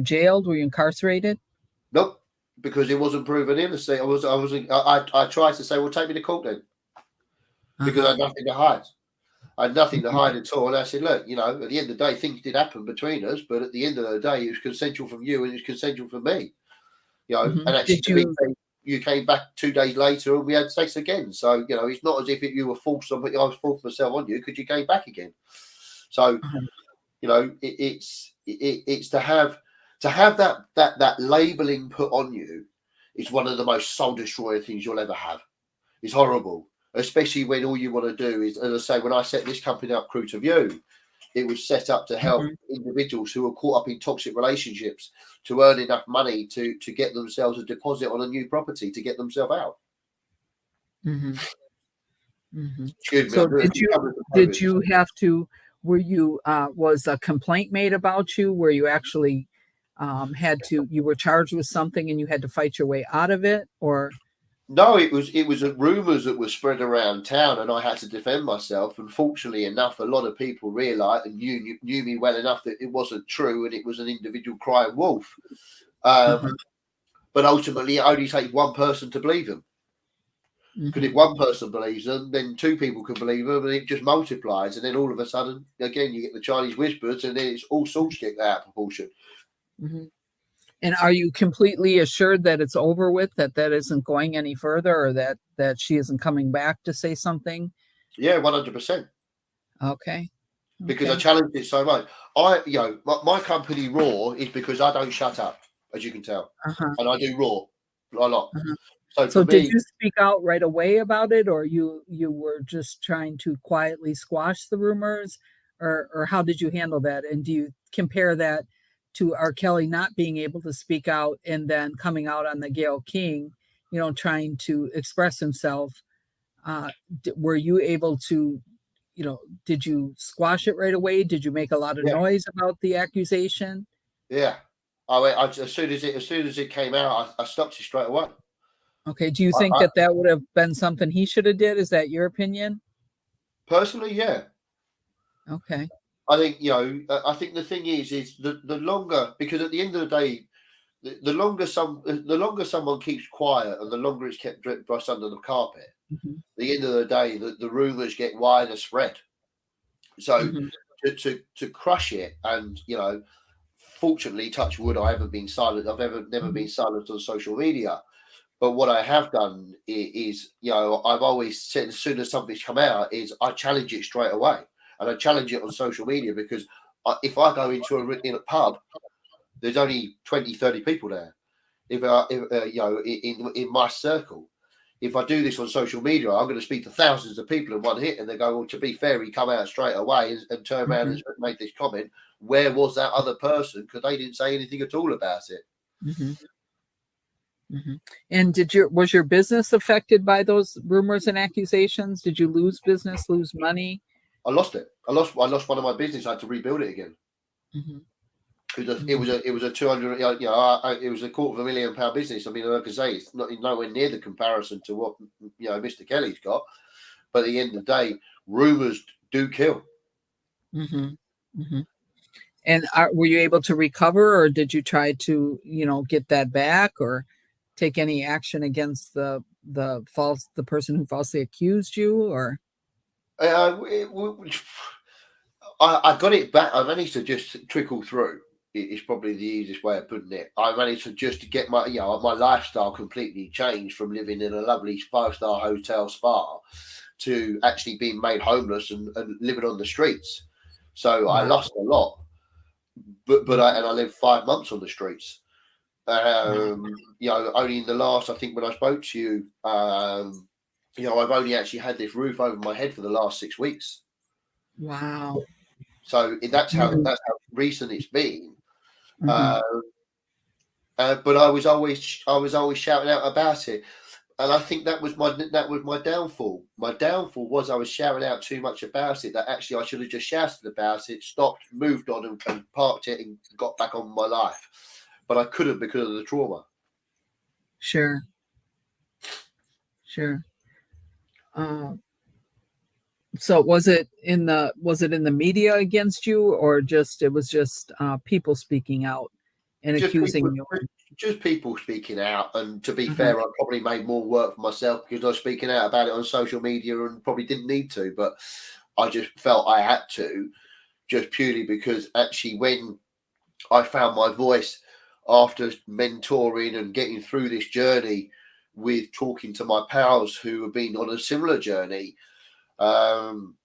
jailed? Were you incarcerated? Nope, because it wasn't proven innocent. I tried to say, well, take me to court then, because I Uh-huh. had nothing to hide. I had nothing to Mhm. hide at all. And I said, look, at the end of the day, things did happen between us, but at the end of the day, it was consensual from you and it was consensual from me. Mhm. And actually, Did to be you? fair, you came back 2 days later and we had sex again. So it's not as if you were forced on, but I was forced myself on you because you came back again. So Uh-huh. it's to have that labeling put on you is one of the most soul destroying things you'll ever have. It's horrible, especially when all you want to do is, as I say, when I set this company up, Crew to View, it was set up to help Mhm. individuals who are caught up in toxic relationships to earn enough money to get themselves a deposit on a new property to get themselves out. Mhm. Mhm. Excuse me, So I'm doing did some you covers of did COVID. you have to? Were you was a complaint made about you? Where you actually had to? You were charged with something and you had to fight your way out of it, or? No, it was rumours that were spread around town, and I had to defend myself. And fortunately enough, a lot of people realised and knew me well enough that it wasn't true, and it was an individual crying wolf. Uh-huh. But ultimately, it only takes one person to believe them. Because if Mhm. one person believes them, then two people can believe them, and it just multiplies. And then all of a sudden, again, you get the Chinese whispers, and then it's all sorts get out of proportion. Mhm. And are you completely assured that it's over with, that that isn't going any further, or that she isn't coming back to say something? Yeah, 100%. Okay. Because I Okay. challenged it so much. My company Raw is because I don't shut up, as you can tell, Uh-huh. and I do Raw a lot. Uh-huh. So for So did me, you speak out right away about it, or you were just trying to quietly squash the rumors, or how did you handle that? And do you compare that to R. Kelly not being able to speak out and then coming out on the Gayle King, trying to express himself? were you able to, did you squash it right away? Did you make a lot of Yeah, noise about the accusation? yeah. As soon as it came out, I stopped it straight away. Okay. Do you I, think I that that would have been something he should have did? Is that your opinion? personally, yeah. Okay. I think I think the thing is the longer, because at the end of the day, the longer someone keeps quiet and the longer it's kept brushed under the carpet, Hmm. at the end of the day, the rumours get wider spread. So Hmm. to crush it, and fortunately, touch wood, I haven't been silent. I've never Hmm. been silent on social media. But what I have done is, I've always said as soon as something's come out, is I challenge it straight away, and I challenge it on social media because if I go into in a pub, there's only 20, 30 people there. If in my circle, if I do this on social media, I'm going to speak to thousands of people in one hit, and they go, "Well, to be fair, he come out straight away and turn around Hmm. and make this comment. Where was that other person? Because they didn't say anything at all about it." Hmm. Hmm. And was your business affected by those rumors and accusations? Did you lose business, lose money? I lost it. I lost one of my business. I had to rebuild it again. Hmm. It was Hmm. a 200. It was a £250,000 business. I mean, like I say, it's not nowhere near the comparison to what Mr. Kelly's got. But at the end of the day, rumors do kill. Hmm. Hmm. And were you able to recover, or did you try to, get that back, or take any action against the person who falsely accused you, or? Uh, it- w- I got it back. I managed to just trickle through. It's probably the easiest way of putting it. I managed to just get my lifestyle completely changed from living in a lovely 5-star hotel spa to actually being made homeless and living on the streets. So I Wow. lost a lot, but Mhm. I lived 5 months on the streets. Wow. Only in the last, I think when I spoke to you, I've only actually had this roof over my head for the last 6 weeks. Wow. So Mhm. that's how recent it's been. Mhm. Uh, but I was always shouting out about it, and I think that was my downfall. My downfall was I was shouting out too much about it. That actually I should have just shouted about it, stopped, moved on, and parked it, and got back on my life. But I couldn't because of the trauma. Sure. Sure. Uh, so was it in the media against you, or it was just people speaking out and Just people, accusing you? just people speaking out. And to be Uh-huh. fair, I probably made more work for myself because I was speaking out about it on social media and probably didn't need to, but I just felt I had to, just purely because actually when I found my voice after mentoring and getting through this journey with talking to my pals who have been on a similar journey, um,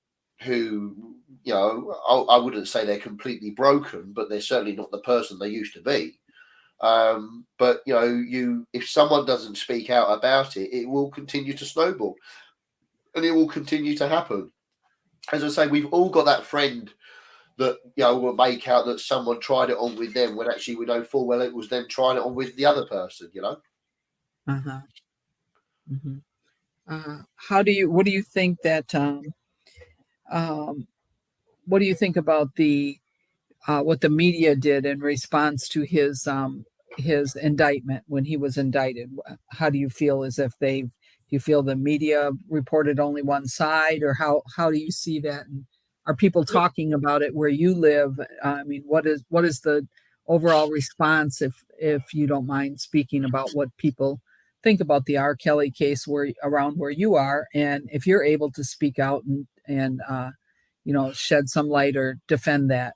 who, I wouldn't say they're completely broken, but they're certainly not the person they used to be. But if someone doesn't speak out about it, it will continue to snowball and it will continue to happen. As I say, we've all got that friend that will make out that someone tried it on with them when actually we know full well it was them trying it on with the other person. Uh-huh. Hmm. What do you think that um, what do you think about what the media did in response to his indictment when he was indicted? How do you feel? Do you feel the media reported only one side, or how do you see that? And are people talking about it where you live? I mean, what is the overall response, if you don't mind speaking about what people think about the R. Kelly case where you are, and if you're able to speak out and shed some light or defend that.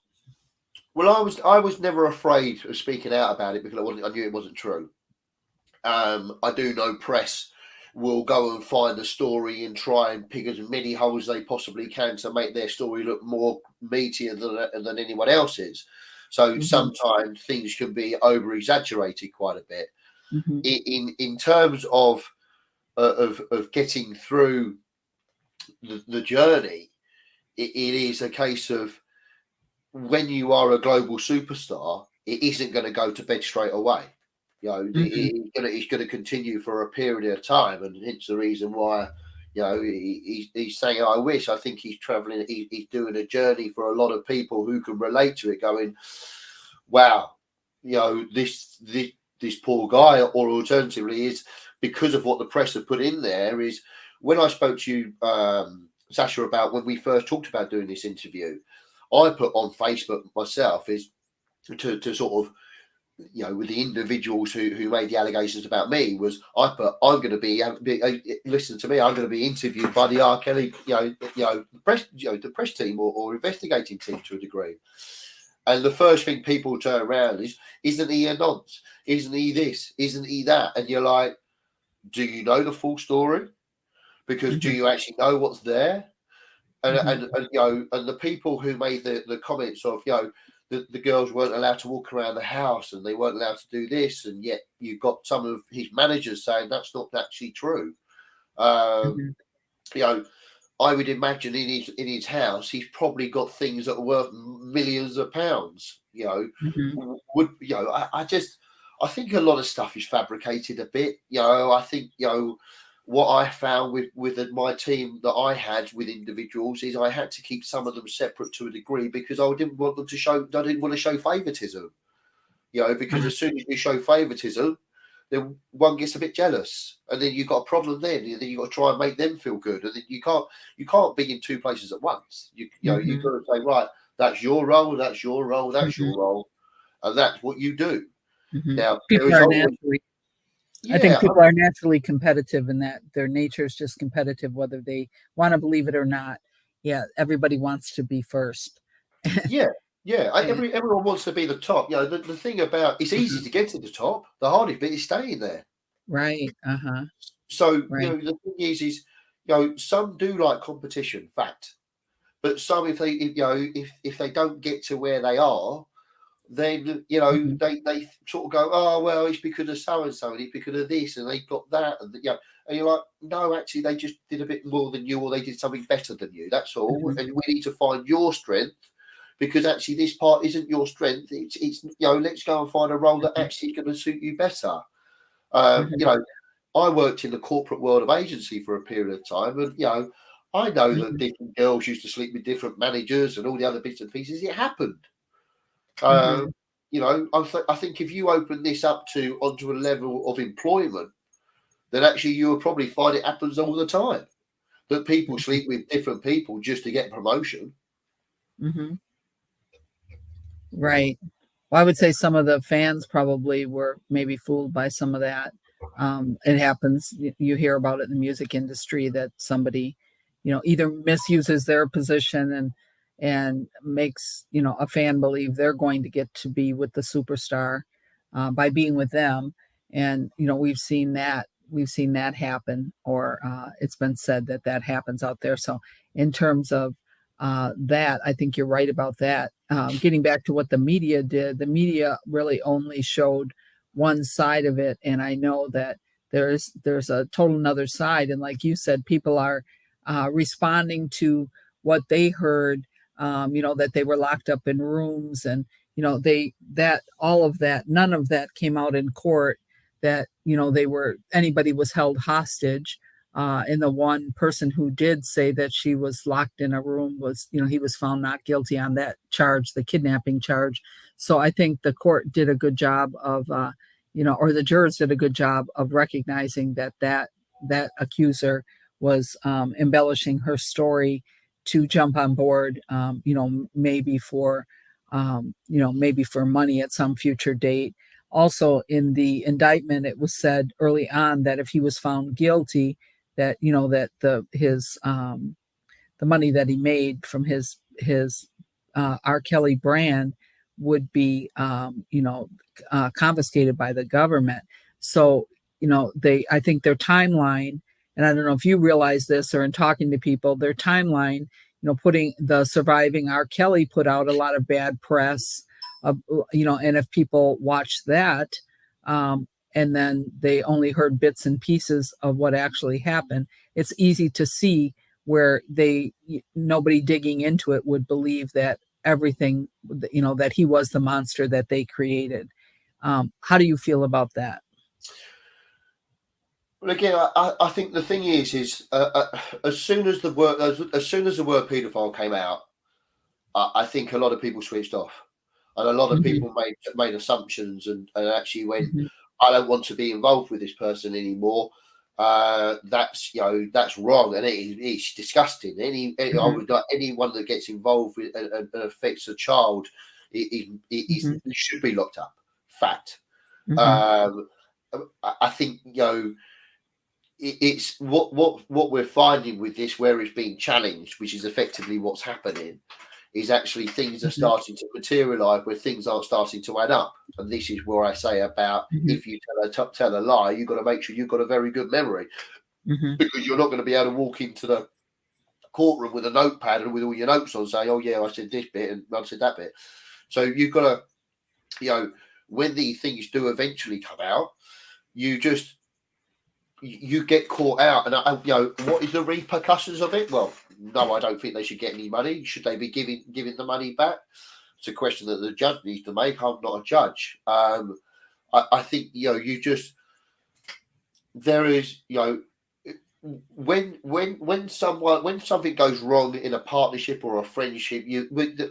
Well, I was never afraid of speaking out about it because I knew it wasn't true. I do know press will go and find a story and try and pick as many holes they possibly can to make their story look more meatier than anyone else's. So Hmm. sometimes things can be over exaggerated quite a bit. Hmm. In terms of getting through the journey, it is a case of when you are a global superstar, it isn't going to go to bed straight away. Hmm. It's going to continue for a period of time, and hence the reason why He's saying, I wish. I think he's traveling, he's doing a journey for a lot of people who can relate to it, going, wow, this poor guy. Or alternatively, is because of what the press have put in there. Is when I spoke to you, Sasha, about when we first talked about doing this interview, I put on Facebook myself is to sort of, with the individuals who made the allegations about me, was I put, I'm going to be listen to me, I'm going to be interviewed by the R. Kelly, the press team or investigating team to a degree. And the first thing people turn around is, isn't he a nonce? Isn't he this? Isn't he that? And you're like, do you know the full story? Because do you actually know what's there? And the people who made the comments of, the girls weren't allowed to walk around the house and they weren't allowed to do this, and yet you've got some of his managers saying that's not actually true. I would imagine in his house he's probably got things that are worth millions of pounds. I think a lot of stuff is fabricated a bit. I think what I found with my team that I had with individuals is I had to keep some of them separate to a degree because I didn't want them to show. I didn't want to show favoritism. Because as soon as you show favoritism, then one gets a bit jealous, and then you've got a problem. Then you've got to try and make them feel good, and then you can't be in two places at once. You've got to say, right, that's your role, that's your role, that's your role, and that's what you do. Now, people are naturally. I think people are naturally competitive in that their nature is just competitive, whether they want to believe it or not. Yeah, everybody wants to be first. Everyone wants to be the top. The thing about it's easy to get to the top. The hardest bit is staying there. Right. So the thing is some do like competition, fact, but some if they don't get to where they are, then they sort of go, oh well, it's because of so and so, and it's because of this, and they got that, and and you're like, no, actually, they just did a bit more than you, or they did something better than you. That's all, and we need to find your strength. Because actually, this part isn't your strength. It's let's go and find a role that actually is going to suit you better. I worked in the corporate world of agency for a period of time, and I know that different girls used to sleep with different managers and all the other bits and pieces. It happened. I think if you open this up onto a level of employment, then actually you will probably find it happens all the time. That people sleep with different people just to get promotion. Right. Well, I would say some of the fans probably were maybe fooled by some of that. It happens. You hear about it in the music industry that somebody, either misuses their position and makes a fan believe they're going to get to be with the superstar by being with them. And we've seen that happen, or it's been said that happens out there. So in terms of that, I think you're right about that. Getting back to what the media did, the media really only showed one side of it, and I know that there's a total another side. And like you said, people are responding to what they heard. That they were locked up in rooms, and all of that, none of that came out in court. That anybody was held hostage. And the one person who did say that she was locked in a room was, he was found not guilty on that charge, the kidnapping charge. So I think the court did a good job of, or the jurors did a good job of recognizing that accuser was embellishing her story to jump on board, maybe for money at some future date. Also, in the indictment, it was said early on that if he was found guilty, that the money that he made from his R. Kelly brand would be confiscated by the government. So I think their timeline, and I don't know if you realize this or in talking to people, their timeline, putting the surviving R. Kelly put out a lot of bad press, and if people watch that, and then they only heard bits and pieces of what actually happened, it's easy to see where nobody digging into it would believe that everything, that he was the monster that they created. How do you feel about that? Well, again, I think the thing is as soon as as soon as the word paedophile came out, I think a lot of people switched off, and a lot of Mhm, people made assumptions and actually went, mhm, I don't want to be involved with this person anymore. That's that's wrong, and it's disgusting. I mhm, would like anyone that gets involved with and affects a child, mhm, it should be locked up. Fact. mhm, Um, I think it's what we're finding with this, where it's being challenged, which is effectively what's happening, is actually things are mhm, starting to materialize where things aren't starting to add up. And this is where I say about, mhm, if you tell a lie, you've got to make sure you've got a very good memory, mhm, because you're not going to be able to walk into the courtroom with a notepad and with all your notes on, saying, oh yeah, I said this bit and I said that bit. So you've got to, when these things do eventually come out, you just you get caught out. And what is the repercussions of it? Well, no, I don't think they should get any money. Should they be giving the money back? It's a question that the judge needs to make. I'm not a judge. I think you just, there is, when something goes wrong in a partnership or a friendship,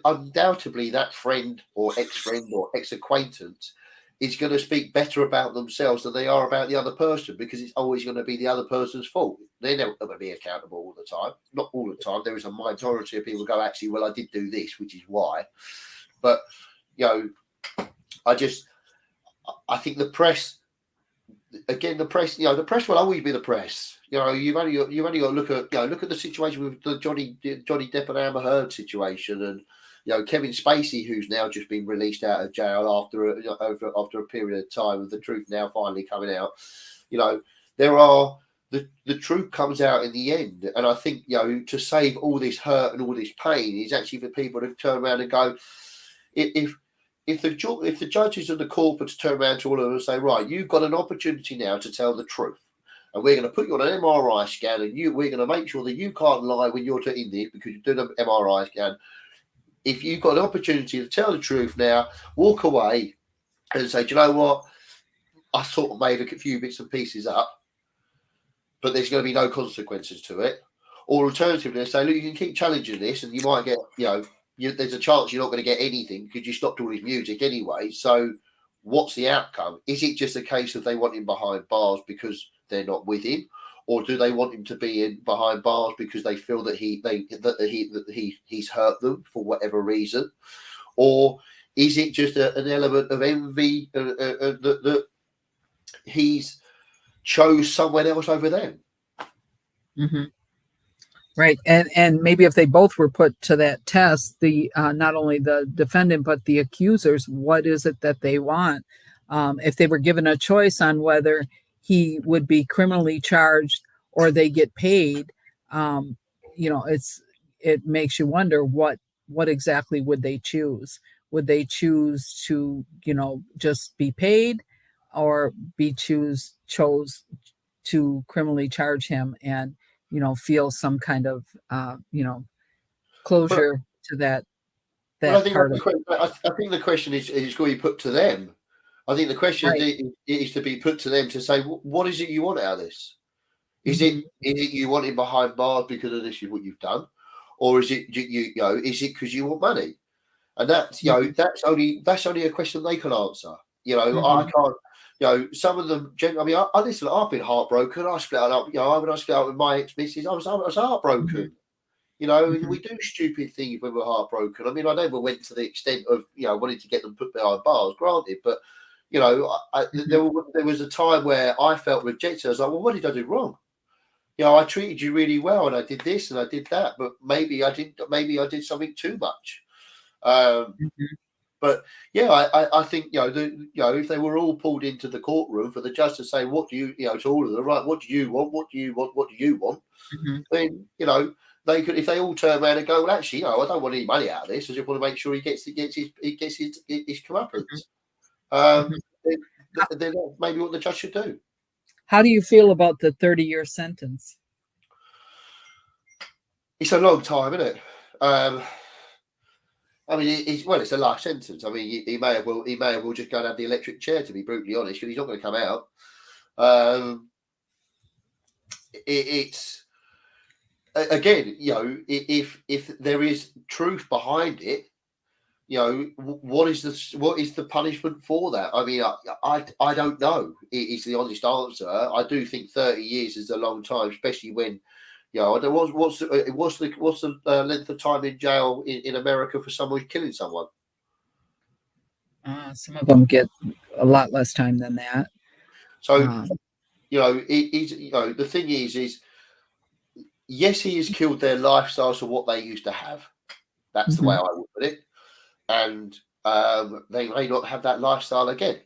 undoubtedly that friend or ex-friend or ex-acquaintance is going to speak better about themselves than they are about the other person, because it's always going to be the other person's fault. They're never going to be accountable all the time. Not all the time. There is a minority of people who go, actually, well, I did do this, which is why. But you know, I think the press, again, the press will always be the press. You've only got to look at the situation with the Johnny Depp and Amber Heard situation, and Kevin Spacey, who's now just been released out of jail after a period of time, with the truth now finally coming out. There are the truth comes out in the end, and I think to save all this hurt and all this pain is actually for people to turn around and go, if if the judges and the corporates turn around to all of them and say, right, you've got an opportunity now to tell the truth, and we're going to put you on an MRI scan, and we're going to make sure that you can't lie when you're doing this because you're doing an MRI scan. If you've got an opportunity to tell the truth now, walk away and say, do you know what? I sort of made a few bits and pieces up, but there's going to be no consequences to it. Or alternatively, they say, look, you can keep challenging this, and you might get, there's a chance you're not going to get anything because you stopped all his music anyway. So, what's the outcome? Is it just a case of they want him behind bars because they're not with him, or do they want him to be behind bars because they feel that he's hurt them for whatever reason, or is it just an element of envy that he's chose someone else over them? mhm. Right, and maybe if they both were put to that test, the not only the defendant but the accusers, what is it that they want? If they were given a choice on whether he would be criminally charged or they get paid, um, it makes you wonder what exactly would they choose? Would they choose to just be paid, or be chose to criminally charge him and feel some kind of But closure to that Well, I that think that's part the of it. question. I think the question is going to be put to them. I think the question Right. is to be put to them to say, what is it you want out of this? Mhm. Is it you want him behind bars because of this is what you've done, or is it is it because you want money? And that's Mhm. that's only a question they can answer. I Mhm. can't. Some of them. I mean, I listen. I've been heartbroken. I split up. When I split up with my ex missus, I was Mhm. heartbroken. And Mhm. we do stupid things when we're heartbroken. I mean, I never went to the extent of wanting to get them put behind bars, granted, but Mhm. there was a time where I felt rejected. I was like, well, what did I do wrong? I treated you really well, and I did this and I did that, but maybe I did. Maybe I did something too much. Um, Mhm. but yeah, I think if they were all pulled into the courtroom for the judge to say, what do to all of them, right? What do you want? What do you want? What do you want? Mhm. Then they could, if they all turn around and go, well, actually, I don't want any money out of this. I just want to make sure he gets his Mhm. comeuppance. Mhm. Then, How then that's maybe what the judge should do. how do you feel about the 30-year sentence? It's a long time, isn't it? I mean, it's a life sentence. I mean, he may have well just go and have the electric chair, to be brutally honest, because he's not going to come out. Um, it's again, if there is truth behind it, what is the punishment for that? I mean, I don't know. Is the honest answer. I do think 30 years is a long time, especially when I don't what's the length of time in jail in America for someone killing someone. Some of them get a lot less time than that. So the thing is yes, he has killed their lifestyles of what they used to have. That's the way I would put it, and they may not have that lifestyle again,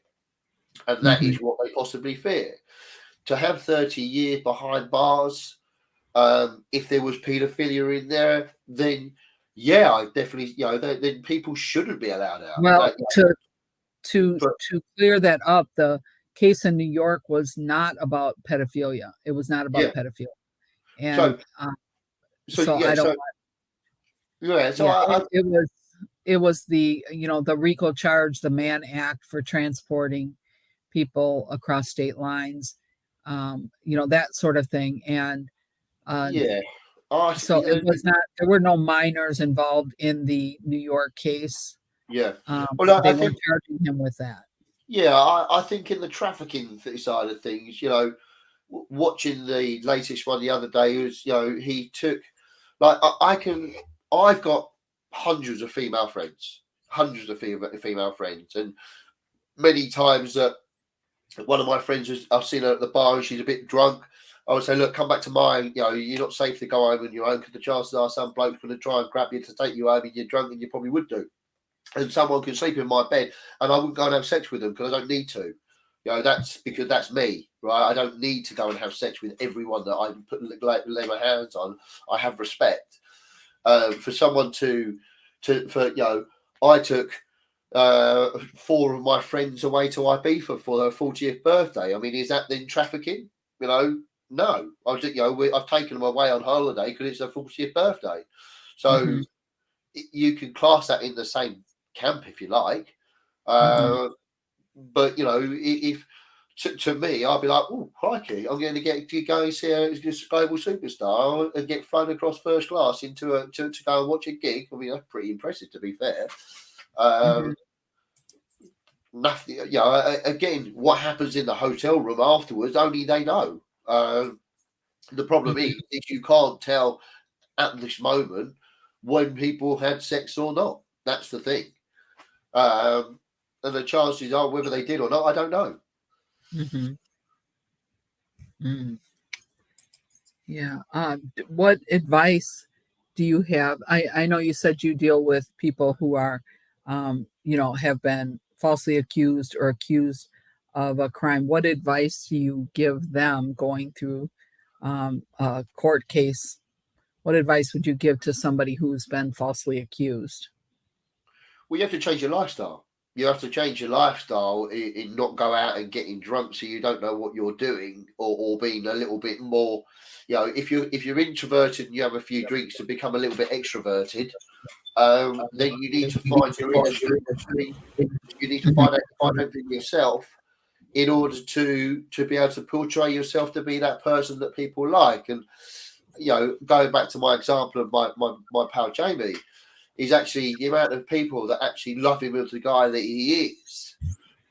and that is what they possibly fear. To have 30 years behind bars, if there was paedophilia in there, then yeah, I definitely, then people shouldn't be allowed out. Well, to clear that up, the case in New York was not about pedophilia. It was not about pedophilia, and so I don't. It was the the RICO charge, the Mann Act for transporting people across state lines, that sort of thing, and so it was not. There were no minors involved in the New York case. Yeah, well, they weren't charging him with that. Yeah, I think in the trafficking side of things, watching the latest one the other day was, he took, like, I've got hundreds of female friends, and many times that one of my friends I've seen her at the bar and she's a bit drunk. I would say, look, come back to mine. You're not safe to go home on your own because the chances are some bloke's going to try and grab you to take you home and you're drunk, and you probably would do. And someone could sleep in my bed and I wouldn't go and have sex with them because I don't need to. That's because that's me, right? I don't need to go and have sex with everyone that I lay my hands on. I have respect. For someone I took 4 of my friends away to Ibiza for her 40th birthday. I mean, is that then trafficking? No. I've taken them away on holiday because it's her 40th birthday. So you can class that in the same camp if you like. But if to me, I'll be like, oh crikey, I'm going to go and see a global superstar and get flown across first class to go and watch a gig. I mean, that's pretty impressive, to be fair. Nothing, again, what happens in the hotel room afterwards, only they know. The problem is you can't tell at this moment when people had sex or not. That's the thing. And the chances are, whether they did or not, I don't know. Yeah. What advice do you have? I know you said you deal with people who are, have been falsely accused or accused of a crime. What advice do you give them going through a court case? What advice would you give to somebody who's been falsely accused? Well, you have to change your lifestyle. You have to change your lifestyle in not go out and getting drunk so you don't know what you're doing, or being a little bit more, if you're introverted and you have a few drinks to become a little bit extroverted, then you need to find your inner strength. You need to find out yourself in order to be able to portray yourself to be that person that people like. And going back to my example of my pal Jamie, is actually the amount of people that actually love him as the guy that he is,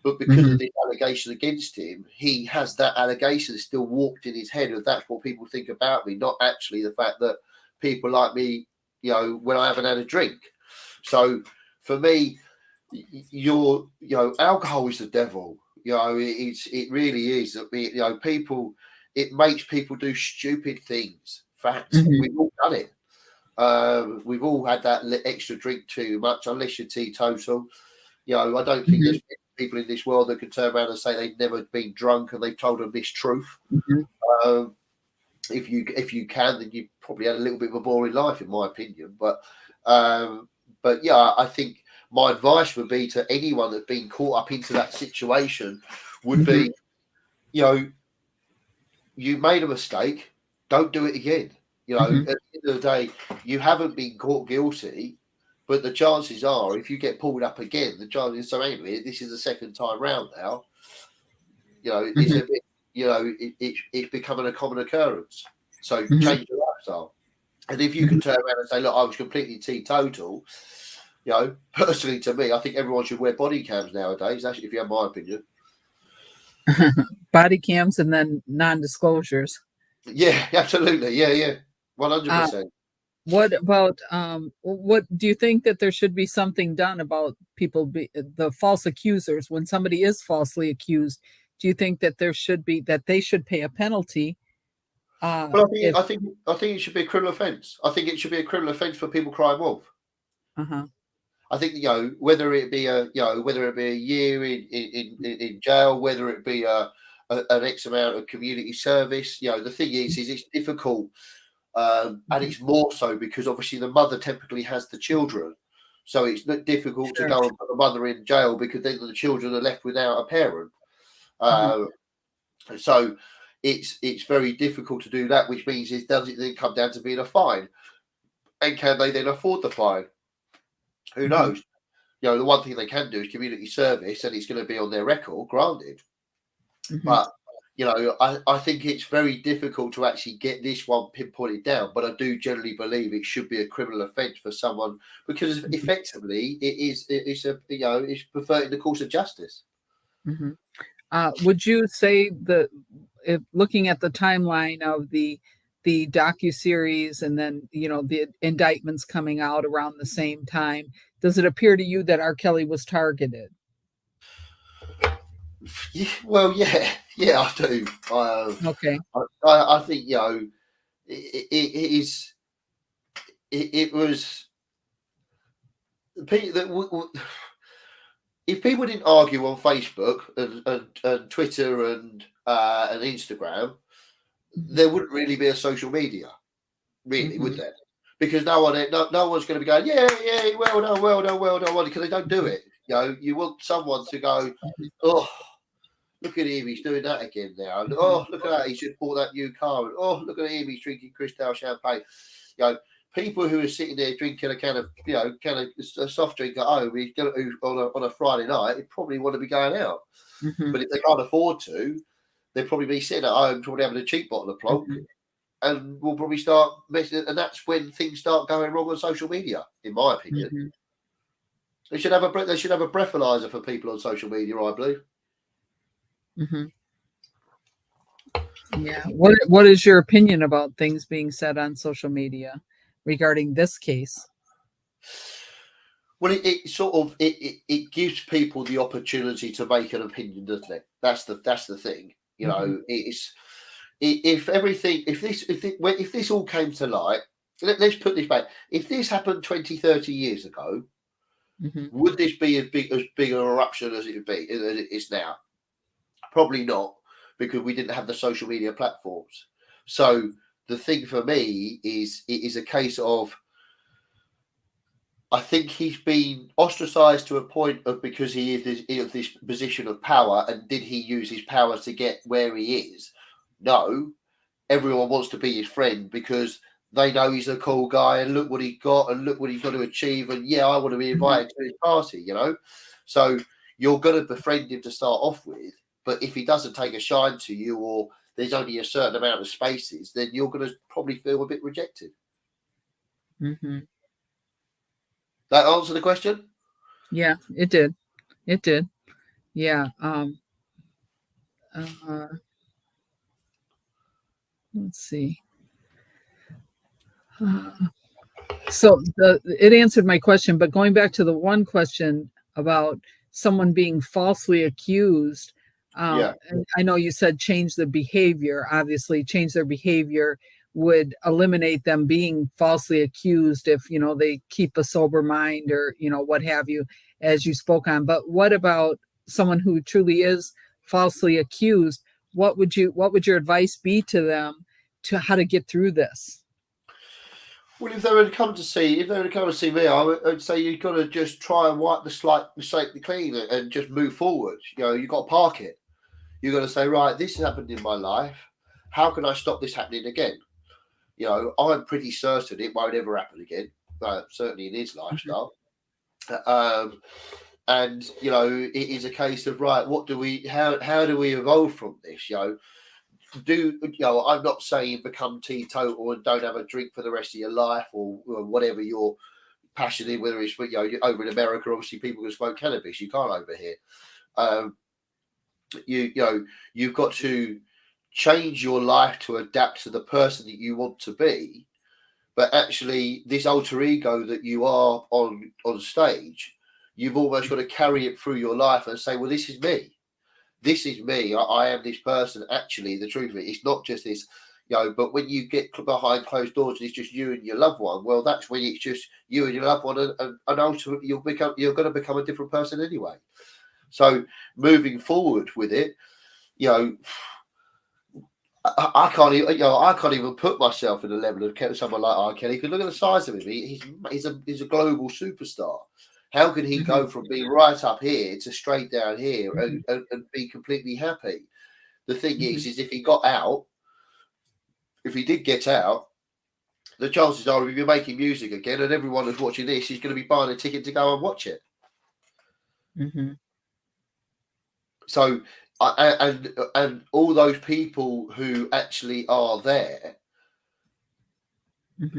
but because of the allegation against him, he has that allegation still walked in his head of that's what people think about me, not actually the fact that people like me, when I haven't had a drink. So for me, alcohol is the devil. It really is. People, it makes people do stupid things. Facts. We've all done it. We've all had that extra drink too much, unless you're teetotal. I don't think there's people in this world that can turn around and say they've never been drunk and they've told a mistruth. If you can, then you probably had a little bit of a boring life, in my opinion. But yeah, I think my advice would be to anyone that's been caught up into that situation would be, you made a mistake, don't do it again. At the end of the day, you haven't been caught guilty, but the chances are, if you get pulled up again, the chances. So anyway, this is the second time round now. It's a bit. it's becoming a common occurrence. So Mhm. change your lifestyle. And if you can turn around and say, look, I was completely teetotal, personally to me, I think everyone should wear body cams nowadays. That's if you have my opinion. Body cams and then non-disclosures. Yeah, absolutely. Yeah. 100%. What about what do you think that there should be something done about the false accusers when somebody is falsely accused? Do you think that they should pay a penalty? Well, If I think it should be a criminal offence. I think it should be a criminal offence for people crying wolf. uh-huh. I think whether it be a year in jail, whether it be an X amount of community service. The thing is it's difficult, and Mhm. it's more so because obviously the mother typically has the children, so it's not difficult to Sure. go and put the mother in jail because then the children are left without a parent. Uh-huh. So it's very difficult to do that, which means does it then come down to being a fine, and can they then afford the fine? Who Mhm. knows? The one thing they can do is community service, and it's going to be on their record, granted. Mhm. But I think it's very difficult to actually get this one pinpointed down. But I do generally believe it should be a criminal offence for someone because Mhm. effectively it's perverting the course of justice. Mhm. Would you say that if looking at the timeline of the docuseries and then the indictments coming out around the same time, does it appear to you that R. Kelly was targeted? Yeah, well, yeah, I do. Okay. I think it is. It was people that if people didn't argue on Facebook and Twitter and Instagram, Mhm. there wouldn't really be a social media, really, would Mhm. there? Because no one's going to be going, yeah, well done, well done, because they don't do Mhm. it. You want someone to go, Mhm. oh, look at him, he's doing that again now. Mhm. Oh, look at that, he should bought that new car. And, oh, look at him, he's drinking Cristal champagne. You know, people who are sitting there drinking a can of a soft drink at home, on a Friday night, they probably want to be going out. Mhm. But if they can't afford to, they'll probably be sitting at home, probably having a cheap bottle of plonk, Mhm. and we'll probably start messing. And that's when things start going wrong on social media, in my opinion. Mhm. They should have a breathalyzer for people on social media, I believe. Mhm. Yeah. What is your opinion about things being said on social media regarding this case? Well, it sort of it gives people the opportunity to make an opinion, doesn't it? That's the thing. Mhm. If everything if this all came to light, let's put this back. If this happened 20, 30 years ago, Mhm. would this be as big an eruption as it is now? Probably not, because we didn't have the social media platforms. So the thing for me is it is a case of I think he's been ostracized to a point of because he is in this position of power, and did he use his powers to get where he is? No, everyone wants to be his friend because they know he's a cool guy and look what he got and look what he's got to achieve. And yeah, I want to be Mhm. invited to his party. So you're going to befriend him to start off with. But if he doesn't take a shine to you, or there's only a certain amount of spaces, then you're going to probably feel a bit rejected. Mhm. That answer the question? Yeah, it did. It did. Yeah. Uh, let's see. Uh, So it answered my question, but going back to the one question about someone being falsely accused, Yeah. and I know you said change the behavior. Obviously, change their behavior would eliminate them being falsely accused if they keep a sober mind or what have you, as you spoke on. But what about someone who truly is falsely accused? What would your advice be to them to how to get through this? Well, if they were to come to see me, I'd say you've got to just try and wipe the slight mistake clean and just move forward. You've got to park it. You've got to say, right, this has happened in my life. How can I stop this happening again? I'm pretty certain it won't ever happen again. Certainly in his Mhm. lifestyle. Um, and it is a case of right. What do we? How do we evolve from this? I'm not saying become teetotal and don't have a drink for the rest of your life or whatever you're passionate in, whether it's, over in America, obviously people can smoke cannabis. You can't over here. You've got to change your life to adapt to the person that you want to be. But actually, this alter ego that you are on stage, you've almost got to carry it through your life and say, well, this is me. This is me. I am this person. Actually, the truth of it, it's not just this, but when you get behind closed doors, it's just you and your loved one. Well, that's when it's just you and your loved one, and ultimately you're going to become a different person anyway. So moving forward with it, I can't even put myself in the level of someone like R. Kelly. Because look at the size of him. He's a global superstar. How can he go from being right up here to straight down here and be completely happy? The thing is if he got out, if he did get out, the chances are if you're making music again and everyone who's watching this is going to be buying a ticket to go and watch it. So, and all those people who actually are there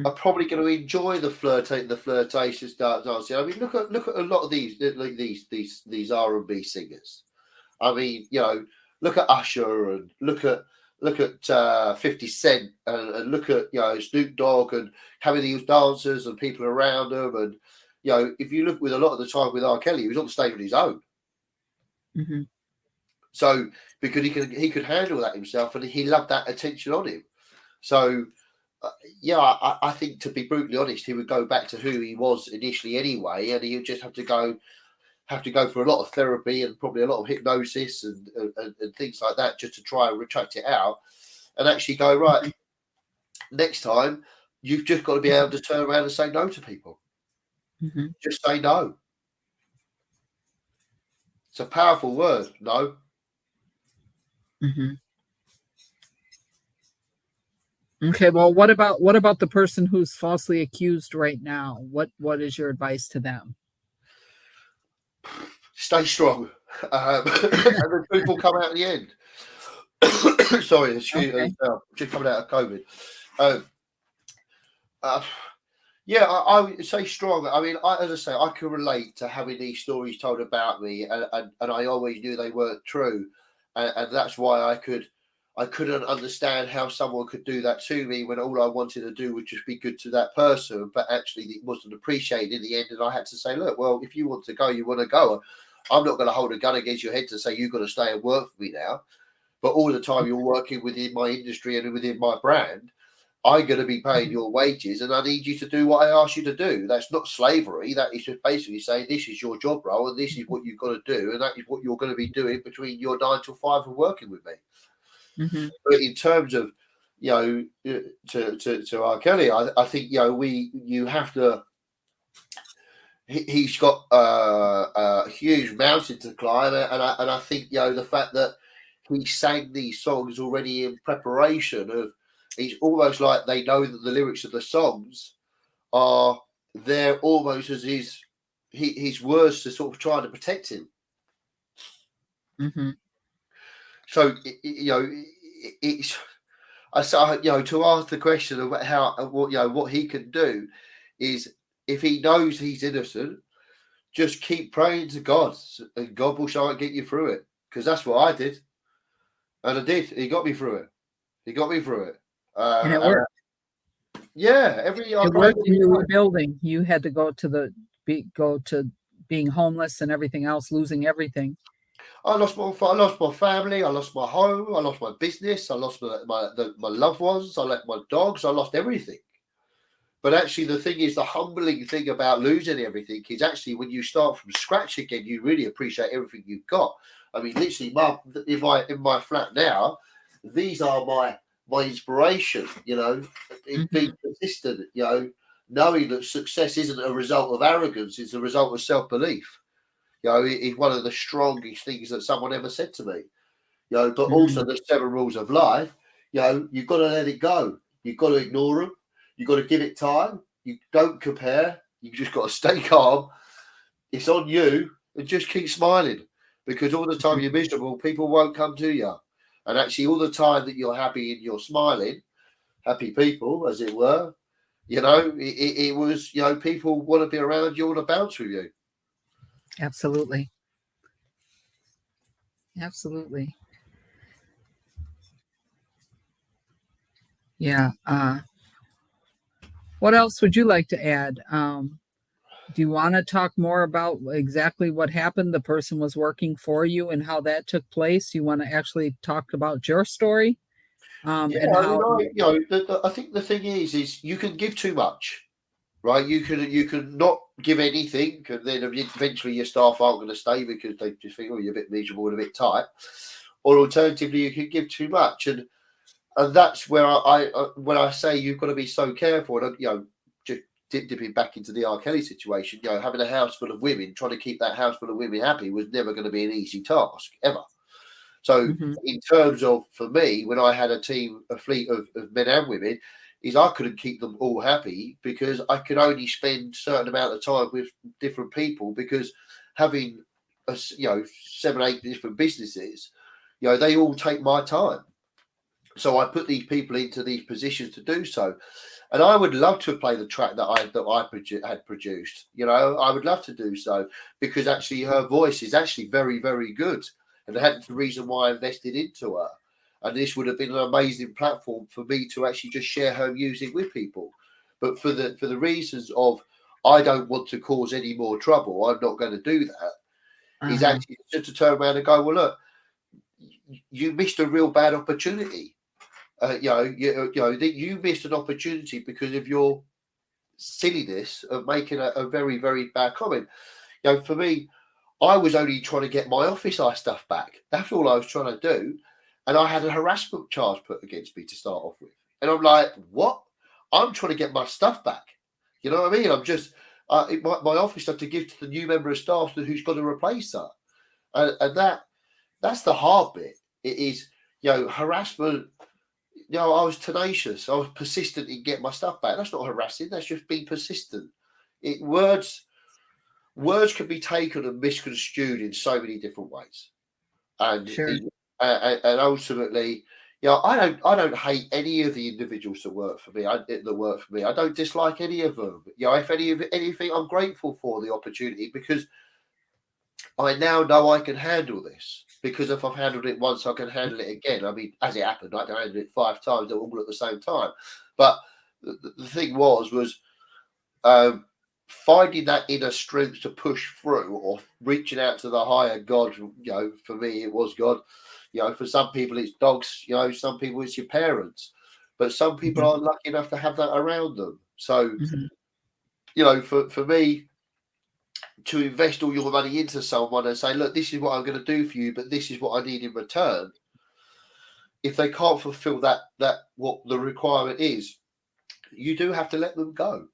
are probably going to enjoy the flirtatious dancing. I mean, look at a lot of these R&B singers. I mean, look at Usher and look at 50 Cent and look at Snoop Dogg and having these dancers and people around them. And if you look with a lot of the time with R. Kelly, he was on the stage on his own. So because he could handle that himself, and he loved that attention on him. So I think, to be brutally honest, he would go back to who he was initially anyway, and he would just have to go for a lot of therapy and probably a lot of hypnosis and things like that, just to try and retract it out and actually go, right, next time you've just got to be able to turn around and say no to people. Just say no. It's a powerful word, no. Okay, well, what about the person who's falsely accused right now? What is your advice to them? Stay strong, and the truth will come out at the end. Sorry, excuse me, just coming out of COVID. I would say strong. I mean, as I say, I can relate to having these stories told about me, and I always knew they weren't true, and that's why I couldn't understand how someone could do that to me when all I wanted to do would just be good to that person, but actually it wasn't appreciated in the end, and I had to say, look, well, if you want to go, you want to go. I'm not going to hold a gun against your head to say you've got to stay and work for me now, but all the time you're working within my industry and within my brand, I'm going to be paying your wages, and I need you to do what I ask you to do. That's not slavery. That is just basically saying this is your job role, and this is what you've got to do, and that is what you're going to be doing between your 9 to 5 and working with me. But in terms of, to R. Kelly, I think you have to. He's got a huge mountain to climb, and I think the fact that he sang these songs already in preparation of. It's almost like they know that the lyrics of the songs are there almost as his words to sort of trying to protect him. So it's to ask the question about what he can do is, if he knows he's innocent, just keep praying to God, and God will try and get you through it, because that's what I did, and I did. He got me through it. And it worked. It worked in your rebuilding. You had to go to being homeless and everything else, losing everything. I lost my family. I lost my home. I lost my business. I lost my loved ones. I left my dogs. I lost everything. But actually, the thing is, the humbling thing about losing everything is actually when you start from scratch again, you really appreciate everything you've got. I mean, literally, in my flat now, these are my inspiration, being consistent, knowing that success isn't a result of arrogance, it's a result of self-belief. It's one of the strongest things that someone ever said to me. But also the 7 rules of life, you've got to let it go. You've got to ignore them. You've got to give it time. You don't compare. You just got to stay calm. It's on you, and just keep smiling, because all the time you're miserable, people won't come to you. And actually, all the time that you're happy and you're smiling, happy people, as it were, it was, people want to be around you, want to bounce with you. Absolutely. Absolutely. Yeah. What else would you like to add? Do you want to talk more about exactly what happened? The person was working for you and how that took place. You want to actually talk about your story, Yeah, and I mean, how you. I think the thing is you can give too much, right? You can not give anything, and then eventually your staff aren't going to stay because they just think, oh, you're a bit miserable and a bit tight. Or alternatively, you can give too much, and that's where when I say you've got to be so careful, and just dipping back into the R. Kelly situation, having a house full of women, trying to keep that house full of women happy was never going to be an easy task ever. So Mhm. in terms of, for me, when I had a fleet of men and women, is I couldn't keep them all happy because I could only spend a certain amount of time with different people, because having 7, 8 different businesses, they all take my time. So I put these people into these positions to do so, and I would love to play the track that had produced. I would love to do so, because actually her voice is actually very, very good, and that's the reason why I invested into her. And this would have been an amazing platform for me to actually just share her music with people. But for the reasons of, I don't want to cause any more trouble, I'm not going to do that. Is Uh-huh. actually just to turn around and go, well, look, you missed a real bad opportunity. That you missed an opportunity because of your silliness of making a very, very bad comment. For me, I was only trying to get my office eye stuff back. That's all I was trying to do. And I had a harassment charge put against me to start off with. And I'm like, what? I'm trying to get my stuff back. You know what I mean? I'm just, my office had to give to the new member of staff who's got to replace her. And that's the hard bit. It is, harassment. I was tenacious. I was persistent in getting my stuff back. That's not harassing. That's just being persistent. Words can be taken and misconstrued in so many different ways, and Sure. and ultimately, I don't hate any of the individuals that work for me. I don't dislike any of them. If anything, I'm grateful for the opportunity, because I now know I can handle this. Because if I've handled it once, I can handle it again. I mean, as it happened, I handled it 5 times, all at the same time. But the thing was um, finding that inner strength to push through, or reaching out to the higher God. For me, it was God. For some people, it's dogs. Some people, it's your parents. But some people Mhm. aren't lucky enough to have that around them. So, Mhm. for me, to invest all your money into someone and say, look, this is what I'm going to do for you, but this is what I need in return. If they can't fulfill that what the requirement is, you do have to let them go.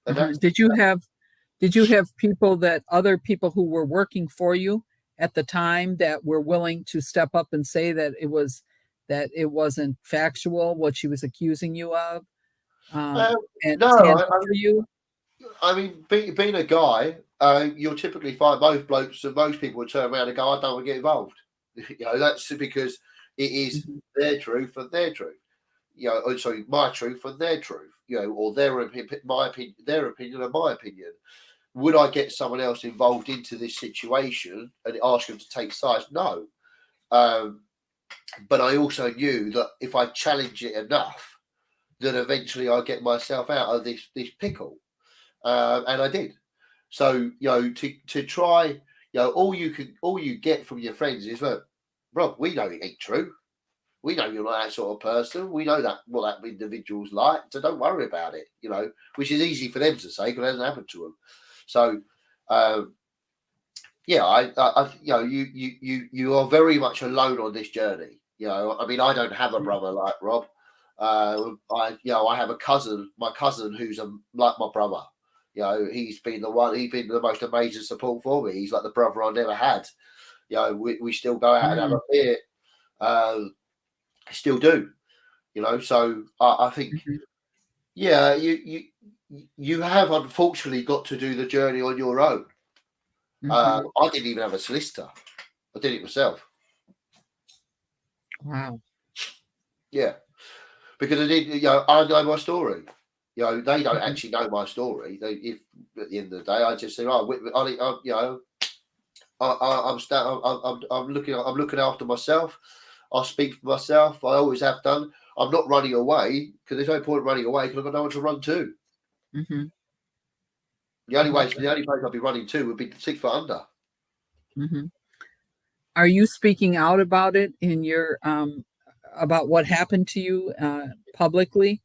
And Mhm. that's Did you have people, that other people who were working for you at the time, that were willing to step up and say that it wasn't factual what she was accusing you of, um, and no. stand up for you? I mean, being a guy, you'll typically find most blokes and most people would turn around and go, I don't want to get involved. That's because it is Mhm. their truth and their truth. Sorry, my truth and their truth. Or my opinion, their opinion and my opinion. Would I get someone else involved into this situation and ask them to take sides? No. Um, but I also knew that if I challenge it enough, then eventually I'd get myself out of this pickle. And I did. So to try, all you get from your friends is, look, Rob, we know it ain't true. We know you're not that sort of person. We know that what that individual's like. So don't worry about it. Which is easy for them to say because it hasn't happened to them. So um, yeah, you are very much alone on this journey. I mean, I don't have a brother like Rob. I have a cousin, my cousin, who's like my brother. He's been the most amazing support for me. He's like the brother I never had. We still go out and have Mm. a beer. Still do. So I think, Mhm. yeah, you have unfortunately got to do the journey on your own. Mhm. I didn't even have a solicitor. I did it myself. Wow. Yeah, because I know my story. They don't Mhm. actually know my story. If at the end of the day, I just say, oh, I'm looking after myself. I speak for myself. I always have done. I'm not running away because there's no point running away because I've got no one to run to. Mhm. The only way, Okay. the only place I'd be running to would be 6 foot under. Mhm. Are you speaking out about it in your about what happened to you publicly?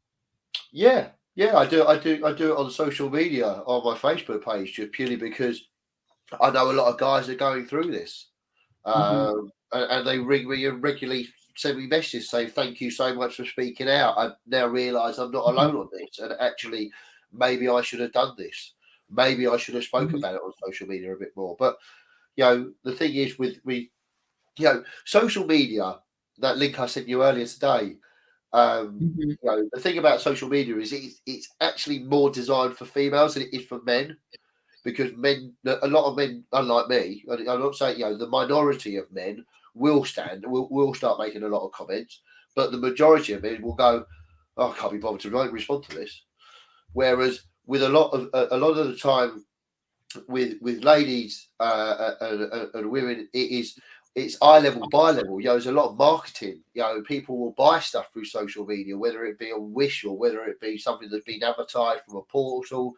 Yeah, yeah, I do it on social media on my Facebook page just purely because I know a lot of guys are going through this. Mhm. And they ring me and regularly send me messages saying thank you so much for speaking out. I now realise I'm not Mhm. alone on this, and actually, maybe I should have done this. Maybe I should have spoke Mhm. about it on social media a bit more. But the thing is, social media. That link I sent you earlier today. Mhm. The thing about social media is it's actually more designed for females than it is for men because a lot of men, unlike me, I'm not saying the minority of men will start making a lot of comments, but the majority of men will go, "Oh, I can't be bothered to respond to this." Whereas with a lot of the time with ladies and women, it's eye level, buy level. There's a lot of marketing. People will buy stuff through social media, whether it be a wish or whether it be something that's been advertised from a portal.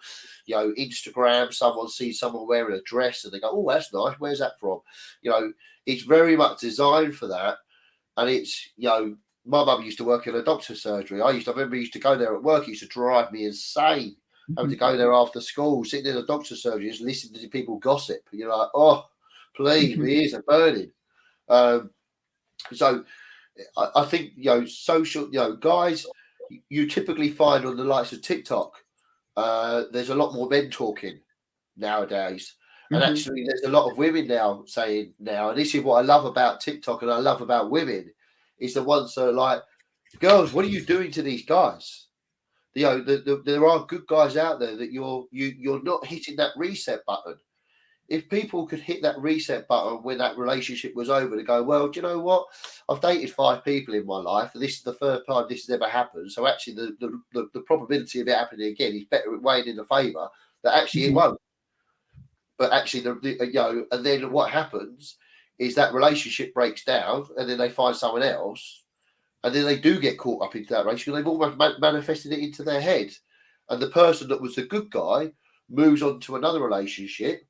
Instagram. Someone sees someone wearing a dress and they go, "Oh, that's nice. Where's that from?" It's very much designed for that, and it's. My mum used to work in a doctor's surgery. I remember used to go there at work. It used to drive me insane having to Mhm. go there after school, sitting in a doctor's surgery, just listening to people gossip. You're like, oh, please, my Mhm. ears are burning. Um, so I think social, guys, you typically find on the likes of TikTok, there's a lot more men talking nowadays. And Mhm. actually, there's a lot of women now saying and this is what I love about TikTok and I love about women, is the ones that are like, girls, what are you doing to these guys? There are good guys out there that you're not hitting that reset button. If people could hit that reset button when that relationship was over to go, well, do you know what? I've dated 5 people in my life, and this is the first time this has ever happened. So actually, the probability of it happening again is better weighing in the favour that actually it Mhm. won't. But actually, and then what happens is that relationship breaks down, and then they find someone else, and then they do get caught up into that race because they've almost manifested it into their head. And the person that was the good guy moves on to another relationship.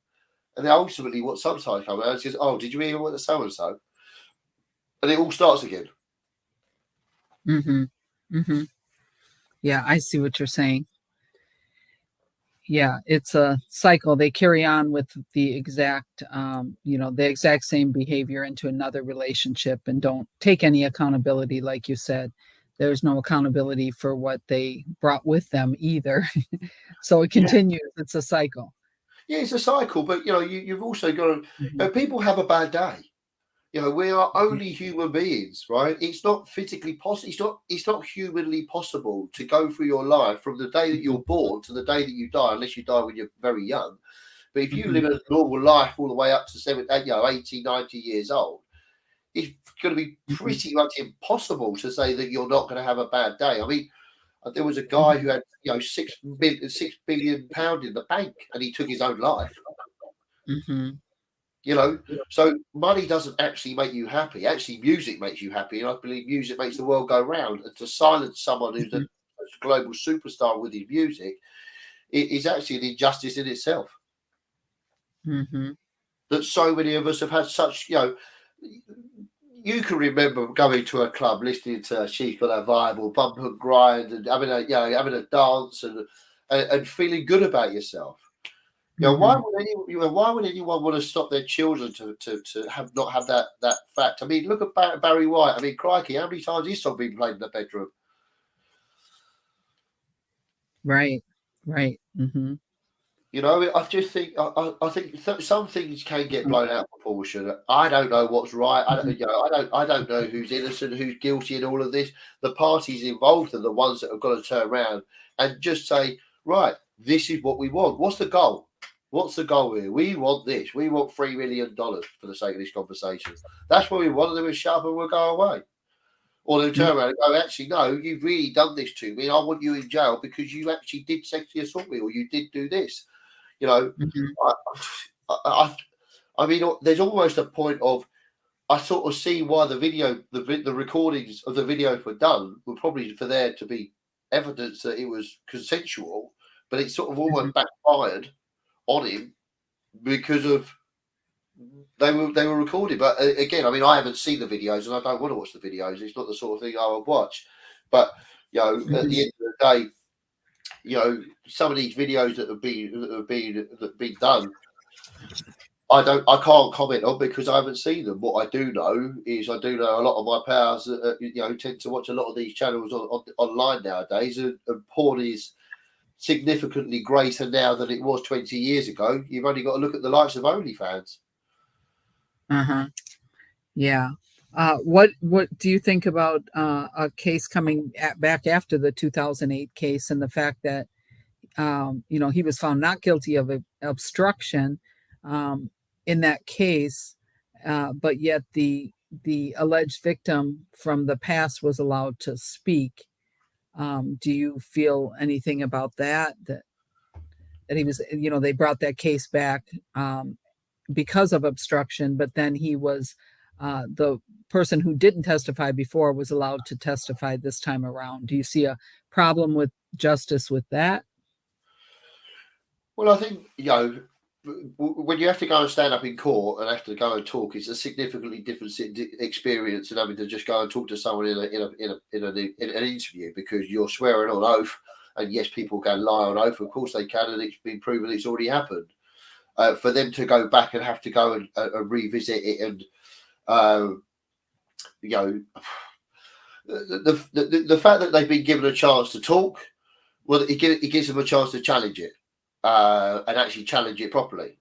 And then ultimately, what sometimes comes out is, just, oh, did you hear what the so and so? And it all starts again. Mhm. Mhm. Yeah, I see what you're saying. Yeah, it's a cycle. They carry on with the exact same behavior into another relationship and don't take any accountability, like you said. There's no accountability for what they brought with them either. So it Yeah. continues. It's a cycle. Yeah, it's a cycle, but you've also got to, Mhm. people have a bad day. We are Mhm. only human beings, right? It's not physically possible. It's not humanly possible to go through your life from the day that Mhm. you're born to the day that you die, unless you die when you're very young. But if you Mhm. live a normal life all the way up to 80, 90 years old, it's going to be Mhm. pretty much impossible to say that you're not going to have a bad day. I mean, there was a guy Mhm. who had £6 billion in the bank, and he took his own life. Mhm. You know, so money doesn't actually make you happy. Actually, music makes you happy, and I believe music makes the world go round. And to silence someone who's a Mhm. global superstar with his music is actually an injustice in itself. Mhm. That so many of us have had such, you can remember going to a club, listening to She's Got a Vibe or Bump and Grind, and having a dance and feeling good about yourself. Mhm. Why would anyone want to stop their children to have not have that fact? I mean, look at Barry White. I mean, crikey, how many times his song been played in the bedroom? Right. Right. Mhm. I just think I think some things can get blown out of proportion. I don't know what's right. Mhm. I don't know who's innocent, who's guilty in all of this. The parties involved are the ones that have got to turn around and just say, right, this is what we want. What's the goal? What's the goal here? We want this. We want $3 million for the sake of this conversation. That's what we want, and then we'll shut up and we'll go away. Or they'll turn around and go, actually, no, you've really done this to me. I want you in jail because you actually did sexually assault me, or you did do this. You know, Mhm. I mean, there's almost a point of, I sort of see why the recordings of the video were done were probably for there to be evidence that it was consensual, but it sort of almost Mhm. backfired on him because of they were recorded. But again, I mean, I haven't seen the videos and I don't want to watch the videos. It's not the sort of thing I would watch. But at the Mhm. end of the day, some of these videos that have been done, I can't comment on because I haven't seen them. What I do know is I do know a lot of my pals tend to watch a lot of these channels online nowadays, and porn is significantly greater now than it was 20 years ago. You've only got to look at the likes of OnlyFans. Uh-huh. Yeah. What do you think about a case coming back after the 2008 case and the fact that he was found not guilty of obstruction um, in that case, but yet the alleged victim from the past was allowed to speak. Do you feel anything about that? That he was, they brought that case back because of obstruction, but then he was the person who didn't testify before was allowed to testify this time around. Do you see a problem with justice with that? Well, I think when you have to go and stand up in court and have to go and talk, it's a significantly different experience than having to just go and talk to someone in an interview, because you're swearing on oath. And yes, people can lie on oath. Of course they can, and it's been proven it's already happened. For them to go back and have to go and revisit it, and you know, the fact that they've been given a chance to talk, well, it gives them a chance to challenge it, and actually challenge it properly.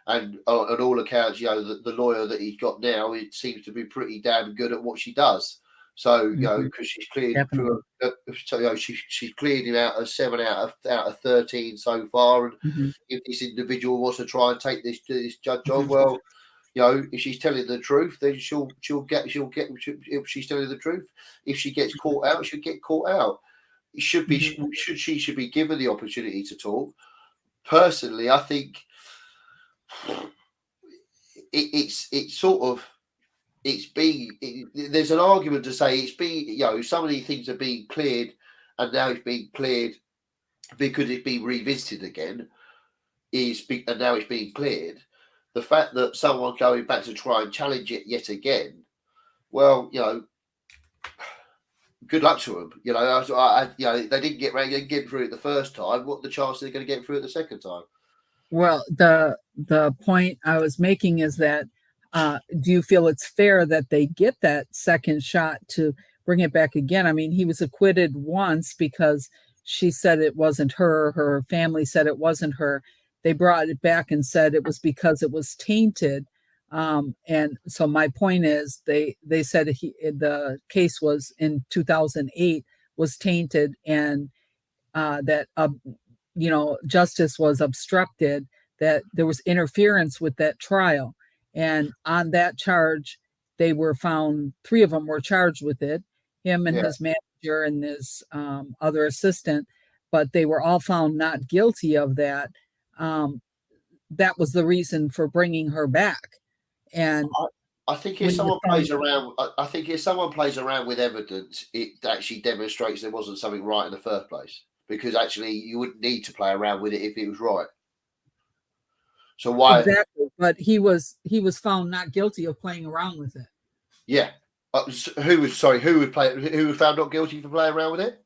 And on all accounts, the lawyer that he's got now, it seems to be pretty damn good at what she does. So, Mhm. because she's cleared Definitely. through, so she's cleared him out of 7 out of 13 so far. And Mhm. if this individual wants to try and take this judge on, Mhm. well, if she's telling the truth, then if she's telling the truth. If she gets caught out, she'll get caught out. It should be Mhm. she should be given the opportunity to talk. Personally, I think it's sort of there's an argument to say it's being, some of these things are being cleared, and now it's being cleared because it's been revisited again, and now it's being cleared. The fact that someone going back to try and challenge it yet again, well, good luck to them. They didn't get through it the first time. What the chances they're going to get through it the second time? Well, the point I was making is that do you feel it's fair that they get that second shot to bring it back again? I mean, he was acquitted once because she said it wasn't her. Her family said it wasn't her. They brought it back and said it was because it was tainted. And so my point is, they said the case was in 2008 was tainted, and that justice was obstructed, that there was interference with that trial. And on that charge, they were found, three of them were charged with it, him and Yeah. his manager and his other assistant, but they were all found not guilty of that. Um, that was the reason for bringing her back. And I think if when he was someone found, plays around, I think if someone plays around with evidence, it actually demonstrates there wasn't something right in the first place. Because actually, you wouldn't need to play around with it if it was right. So why? exactly, but he was found not guilty of playing around with it. Yeah. Who was sorry? Who would play? Who was found not guilty for playing around with it?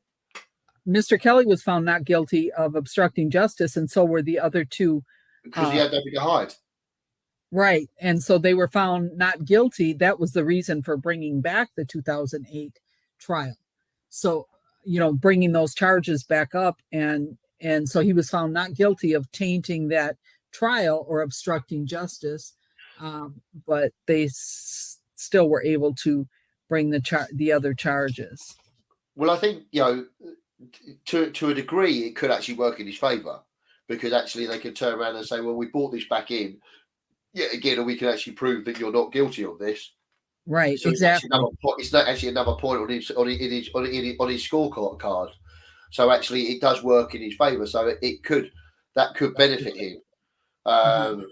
Mr. Kelly was found not guilty of obstructing justice, and so were the other two. Because he Uh, had nothing to hide. right. And so they were found not guilty. That was the reason for bringing back the 2008 trial. So, bringing those charges back up. And so he was found not guilty of tainting that trial or obstructing justice. But they still were able to bring the other charges. Well, I think to a degree, it could actually work in his favour, because actually they could turn around and say, "Well, we brought this back in yet again, and we can actually prove that you're not guilty of this." Right. So it's actually Exactly. another point. It's not actually another point on his scorecard. So actually, it does work in his favour. So that could benefit him. Hmm. Um,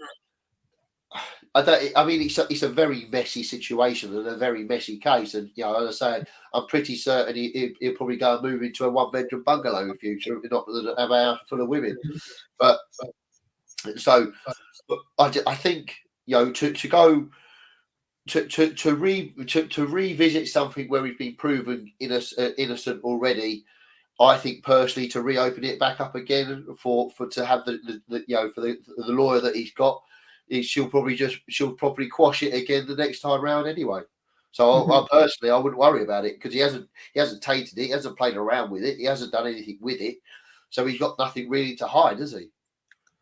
I don't. I mean, it's a very messy situation and a very messy case. And as I say, I'm pretty certain he'll probably go and move into a one-bedroom bungalow in future, not have a house full of women. But so, but I think to go to revisit something where we've been proven innocent already. I think personally to reopen it back up again for to have the for the lawyer that he's got, she'll probably quash it again the next time round anyway. So Hmm. I personally I wouldn't worry about it because he hasn't tainted it, he hasn't played around with it, he hasn't done anything with it, so he's got nothing really to hide, has he?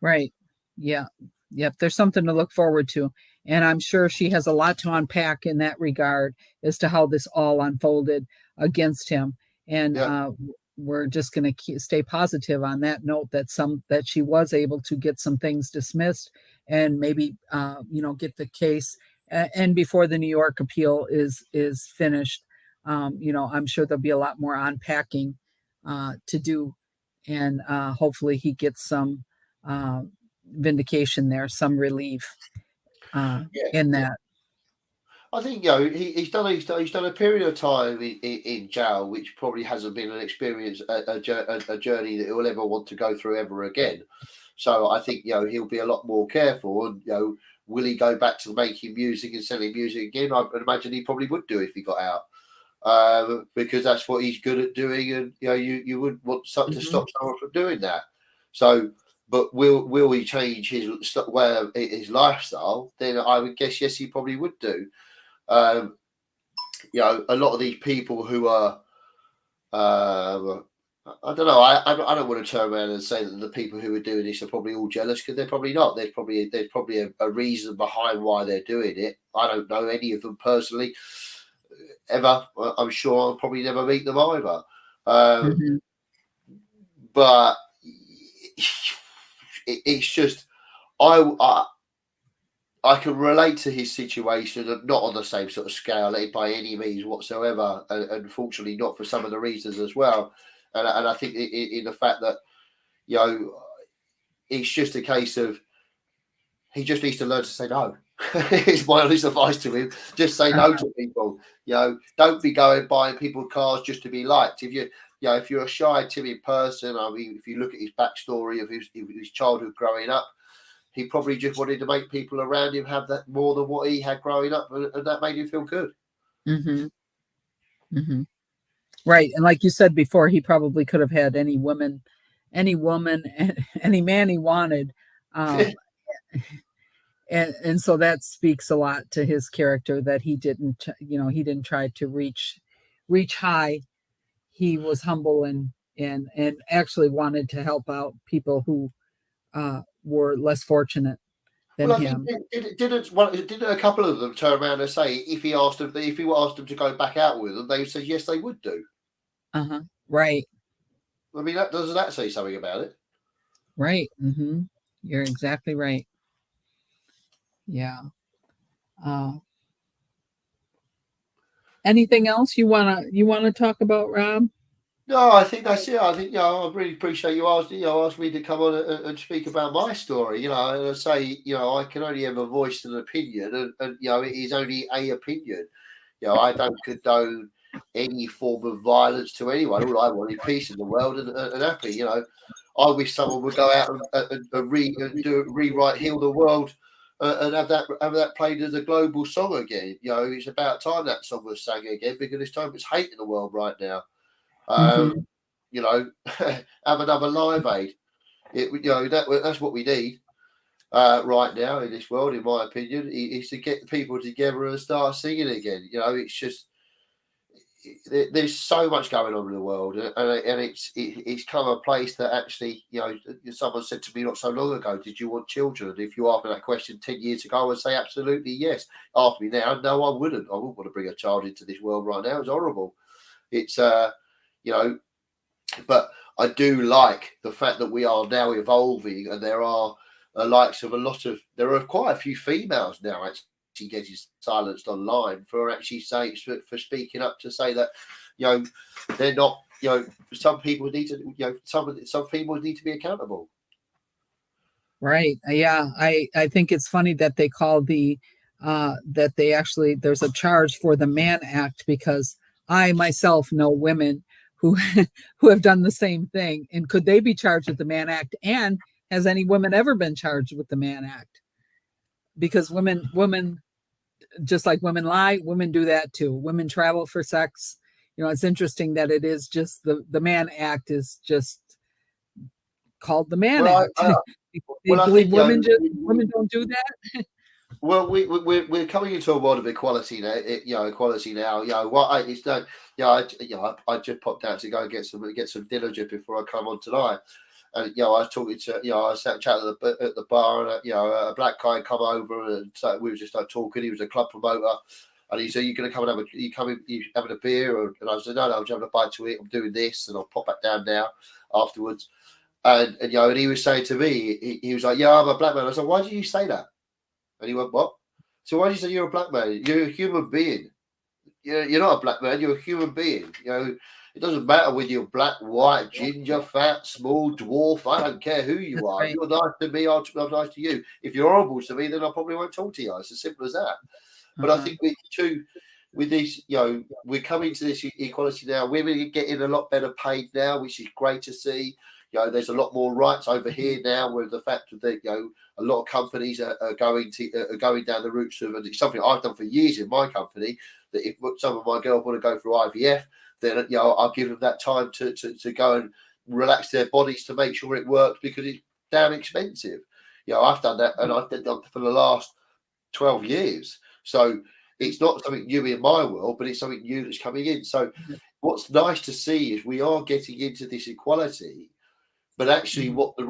Right. Yeah. Yep. There's something to look forward to. And I'm sure she has a lot to unpack in that regard as to how this all unfolded against him. And Yeah, we're just going to stay positive on that note that she was able to get some things dismissed and maybe get the case and before the New York appeal is finished, I'm sure there'll be a lot more unpacking to do, and hopefully he gets some uh, vindication there, some relief uh, yeah. in that. I think he's done a period of time in jail, which probably hasn't been an experience, a journey that he'll ever want to go through ever again. So I think he'll be a lot more careful, and will he go back to making music and selling music again? I would imagine he probably would do if he got out, because that's what he's good at doing, and you would want something to Mhm. stop someone from doing that. So, but will he change his lifestyle? Then I would guess yes, he probably would do. Um, a lot of these people who are, I don't know. I don't want to turn around and say that the people who are doing this are probably all jealous because they're probably not. There's probably a reason behind why they're doing it. I don't know any of them personally ever. I'm sure I'll probably never meet them either. Um, Mhm. but it's just I I can relate to his situation, not on the same sort of scale by any means whatsoever, and unfortunately not for some of the reasons as well. And I think in the fact that you know it's just a case of he just needs to learn to say no. It's my honest advice to him. Just say no Uh-huh. to people. Don't be going buying people cars just to be liked. If you're a shy, timid person, I mean, if you look at his backstory of his childhood growing up, he probably just wanted to make people around him have that more than what he had growing up, and that made him feel good. Mhm. Mhm. Right, and like you said before, he probably could have had any woman, any man he wanted, um, and so that speaks a lot to his character that he didn't try to reach high. He was humble and actually wanted to help out people who were less fortunate than Well, I think him. didn't a couple of them turn around and say if he asked them to go back out with them, they said yes, they would do. Uh-huh. Right, I mean, that doesn't that say something about it? right. You're exactly right. Yeah. Uh, anything else you wanna talk about, Rob? No, I think that's it. I think I really appreciate you asked me to come on and speak about my story. And I say I can only ever voice an opinion, and it is only a opinion. I don't condone any form of violence to anyone. All I want is peace in the world and happy. I wish someone would go out and rewrite, heal the world, and have that played as a global song again. It's about time that song was sang again because there's so much hate in the world right now. Um, Mhm. have another live aid. That's what we need right now in this world, in my opinion, is to get people together and start singing again. It's just there's so much going on in the world, and it's come a place that actually, someone said to me not so long ago, "Did you want children?" If you asked me that question 10 years ago, I would say absolutely yes. Ask me now, no, I wouldn't. I wouldn't want to bring a child into this world right now. It's horrible. It's you know, but I do like the fact that we are now evolving, and there are likes of there are quite a few females now actually actually getting silenced online for actually saying for speaking up to say that, you know, they're not, you know, some people need to, you know, some people need to be accountable. Right. Yeah. I think it's funny that they call that they actually, there's a charge for the Mann Act, because I myself know women who who have done the same thing. And could they be charged with the Mann Act? And has any woman ever been charged with the Mann Act? Because women, just like women lie, women do that too. Women travel for sex. It's interesting that it is just the Mann Act is just called the Mann Well, Act. They I believe think, you know, women don't do that. well, we're coming into a world of equality now. Equality now. It's no. I just popped out to go and get some dinner just before I come on tonight. And I was talking to, I sat chatting at the bar, and a black guy come over, and so we were just talking. He was a club promoter, and he said, "You going to come and you having a beer?" And I said, "No, I'm just having a bite to eat. I'm doing this, and I'll pop back down now afterwards." And he was saying to me, he was like, "Yeah, I'm a black man." I said, "Why do you say that?" And he went, "What?" So why do you say you're a black man? You're a human being. You're not a black man. You're a human being. It doesn't matter whether you're black, white, ginger, fat, small, dwarf. I don't care who you That's are. If right. you're nice to me, I'm nice to you. If you're horrible to me, then I probably won't talk to you. It's as simple as that. But I Uh-huh. think with this, we're coming to this equality now. Women are getting a lot better paid now, which is great to see. There's a lot more rights over here now, with the fact that a lot of companies are going down the routes of, and it's something I've done for years in my company. That if some of my girls want to go through IVF, then I'll give them that time to go and relax their bodies to make sure it works, because it's damn expensive. I've done that, and I've done that for the last 12 years. So it's not something new in my world, but it's something new that's coming in. So what's nice to see is we are getting into this equality, but actually Mhm. what the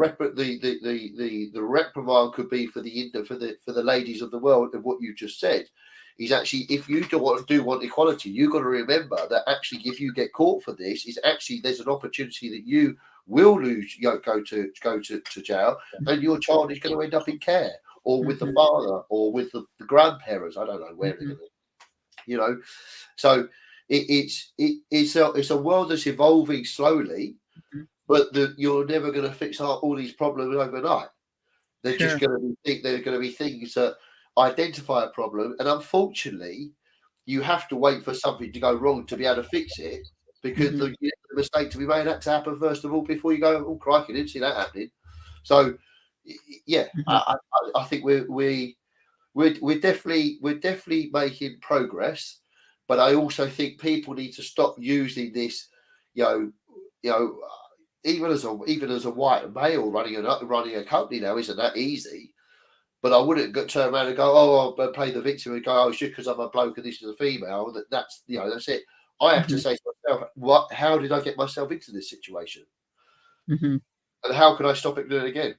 reprimand could be for the ladies of the world, of what you just said, is actually, if you do want equality, you've got to remember that actually, if you get caught for this, is actually there's an opportunity that you will lose, go to jail, and your child is going to end up in care, or with the Mhm. father, or with the grandparents. I don't know where they're Mhm. going to, you know. So it's a world that's evolving slowly, Mhm. but you're never going to fix all these problems overnight. They're just Sure. going to be things that identify a problem, and unfortunately, you have to wait for something to go wrong to be able to fix it, because Mhm. the mistake to be made had to happen first of all before you go, "Oh crikey, didn't see that happening." So, yeah, Mhm. I think we're definitely making progress, but I also think people need to stop using this, you know, you know, even as a white male running a company now isn't that easy. But I wouldn't turn around and go, "Oh, I'll play the victim," and go, "Oh, it's just because I'm a bloke and this is a female." That's it. I have to Mhm. say to myself, "What? How did I get myself into this situation? Mhm. And how can I stop it doing it again?"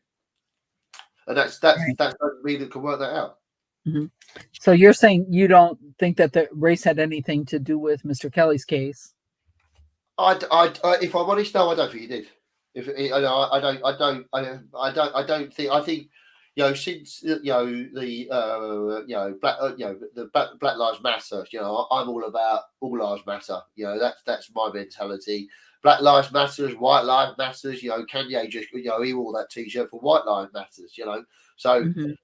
And that's Right. that's only me that can work that out. Mhm. So you're saying you don't think that the race had anything to do with Mr. Kelly's case? If I'm honest, no, I don't think he did. If I don't think. I think, since the Black Lives Matter. I'm all about all lives matter. That's my mentality. Black Lives Matters, White Lives Matters. Kanye just he wore that T-shirt for White Lives Matters. So Mhm.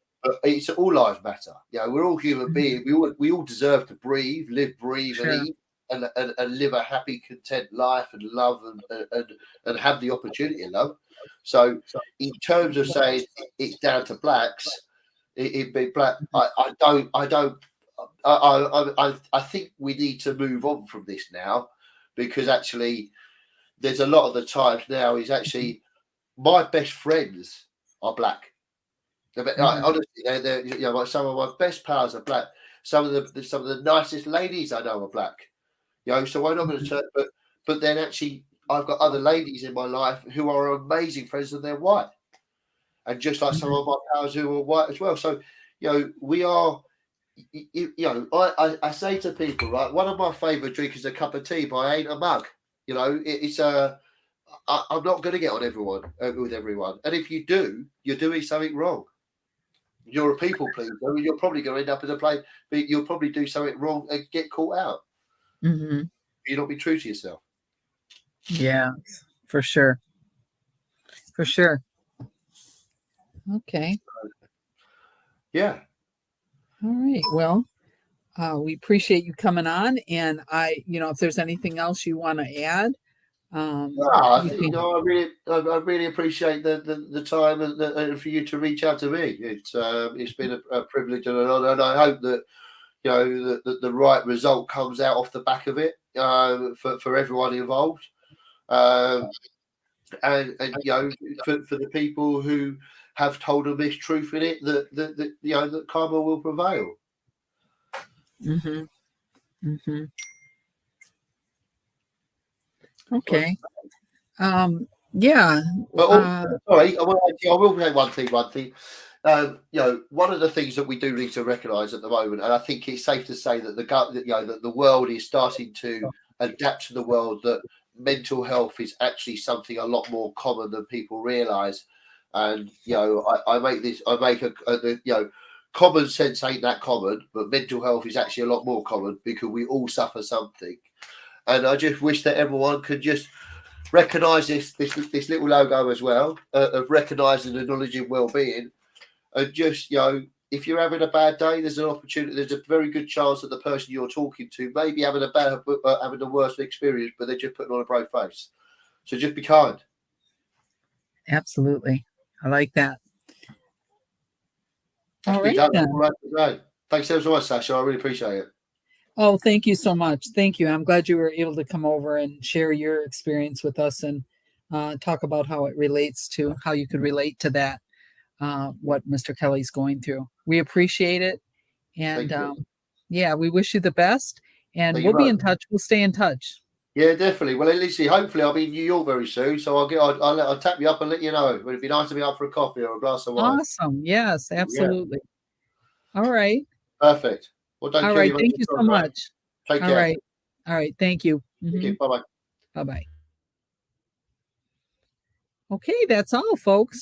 it's all lives matter. We're all human Mhm. beings. We all deserve to live, breathe, and Sure. eat, and live a happy, content life, and love, and have the opportunity to love. So, in terms of saying it's down to blacks, it be black. I think we need to move on from this now, because actually, there's a lot of the times now is Mhm. actually my best friends are black. Mhm. Honestly, they're like some of my best pals are black. Some of the nicest ladies I know are black. So I'm not going to Mhm. turn, but then actually I've got other ladies in my life who are amazing friends, and they're white, and just like some Mhm. of my pals who are white as well. So we are. I say to people, right, one of my favourite drinks is a cup of tea, but I ain't a mug. It's a. I'm not going to get on everyone with everyone, and if you do, you're doing something wrong. you're a people pleaser, you're probably going to end up in a place, but you'll probably do something wrong and get caught out. Hmm. You not be true to yourself. Yeah, for sure. For sure. Okay. Yeah. All right. Well, we appreciate you coming on. And if there's anything else you want to add, No, I you think can. I really appreciate the time and for you to reach out to me. It's been a privilege and an honour, and I hope that the right result comes out off the back of it for everyone involved. Um, and for the people who have told a mistruth in it, that karma will prevail. Hmm. Hmm. So, Okay. Yeah. but Uh, sorry, I will say one thing. One thing. One of the things that we do need to recognise at the moment, and I think it's safe to say that that the world is starting to adapt to the world, that mental health is actually something a lot more common than people realise. And I make common sense ain't that common, but mental health is actually a lot more common because we all suffer something. And I just wish that everyone could just recognise this little logo as well, of recognising and acknowledging well-being, and just if you're having a bad day, there's an opportunity. There's a very good chance that the person you're talking to may be having having the worst experience, but they're just putting on a brave face. So just be kind. Absolutely. I like that. That's All been right done. That's all then. right today. Thanks so much, Sasha. I really appreciate it. Oh, thank you so much. Thank you. I'm glad you were able to come over and share your experience with us and talk about how it relates to how you could relate to that, what Mr. Kelly's going through. We appreciate it. And Thank you. yeah, we wish you the best. And Thank you we'll be much. in touch. We'll stay in touch. Yeah, definitely. Well, at least hopefully I'll be in New York very soon, so I'll tap you up and let you know. It'd be nice to be up for a coffee or a glass of wine. Awesome. Yes, Yeah, absolutely. All right. perfect. Well, don't All kill right. you, mate. Thank you so much. Take All care. right. All right. Thank you. Thank you. Bye bye. Bye bye. Okay, that's all, folks.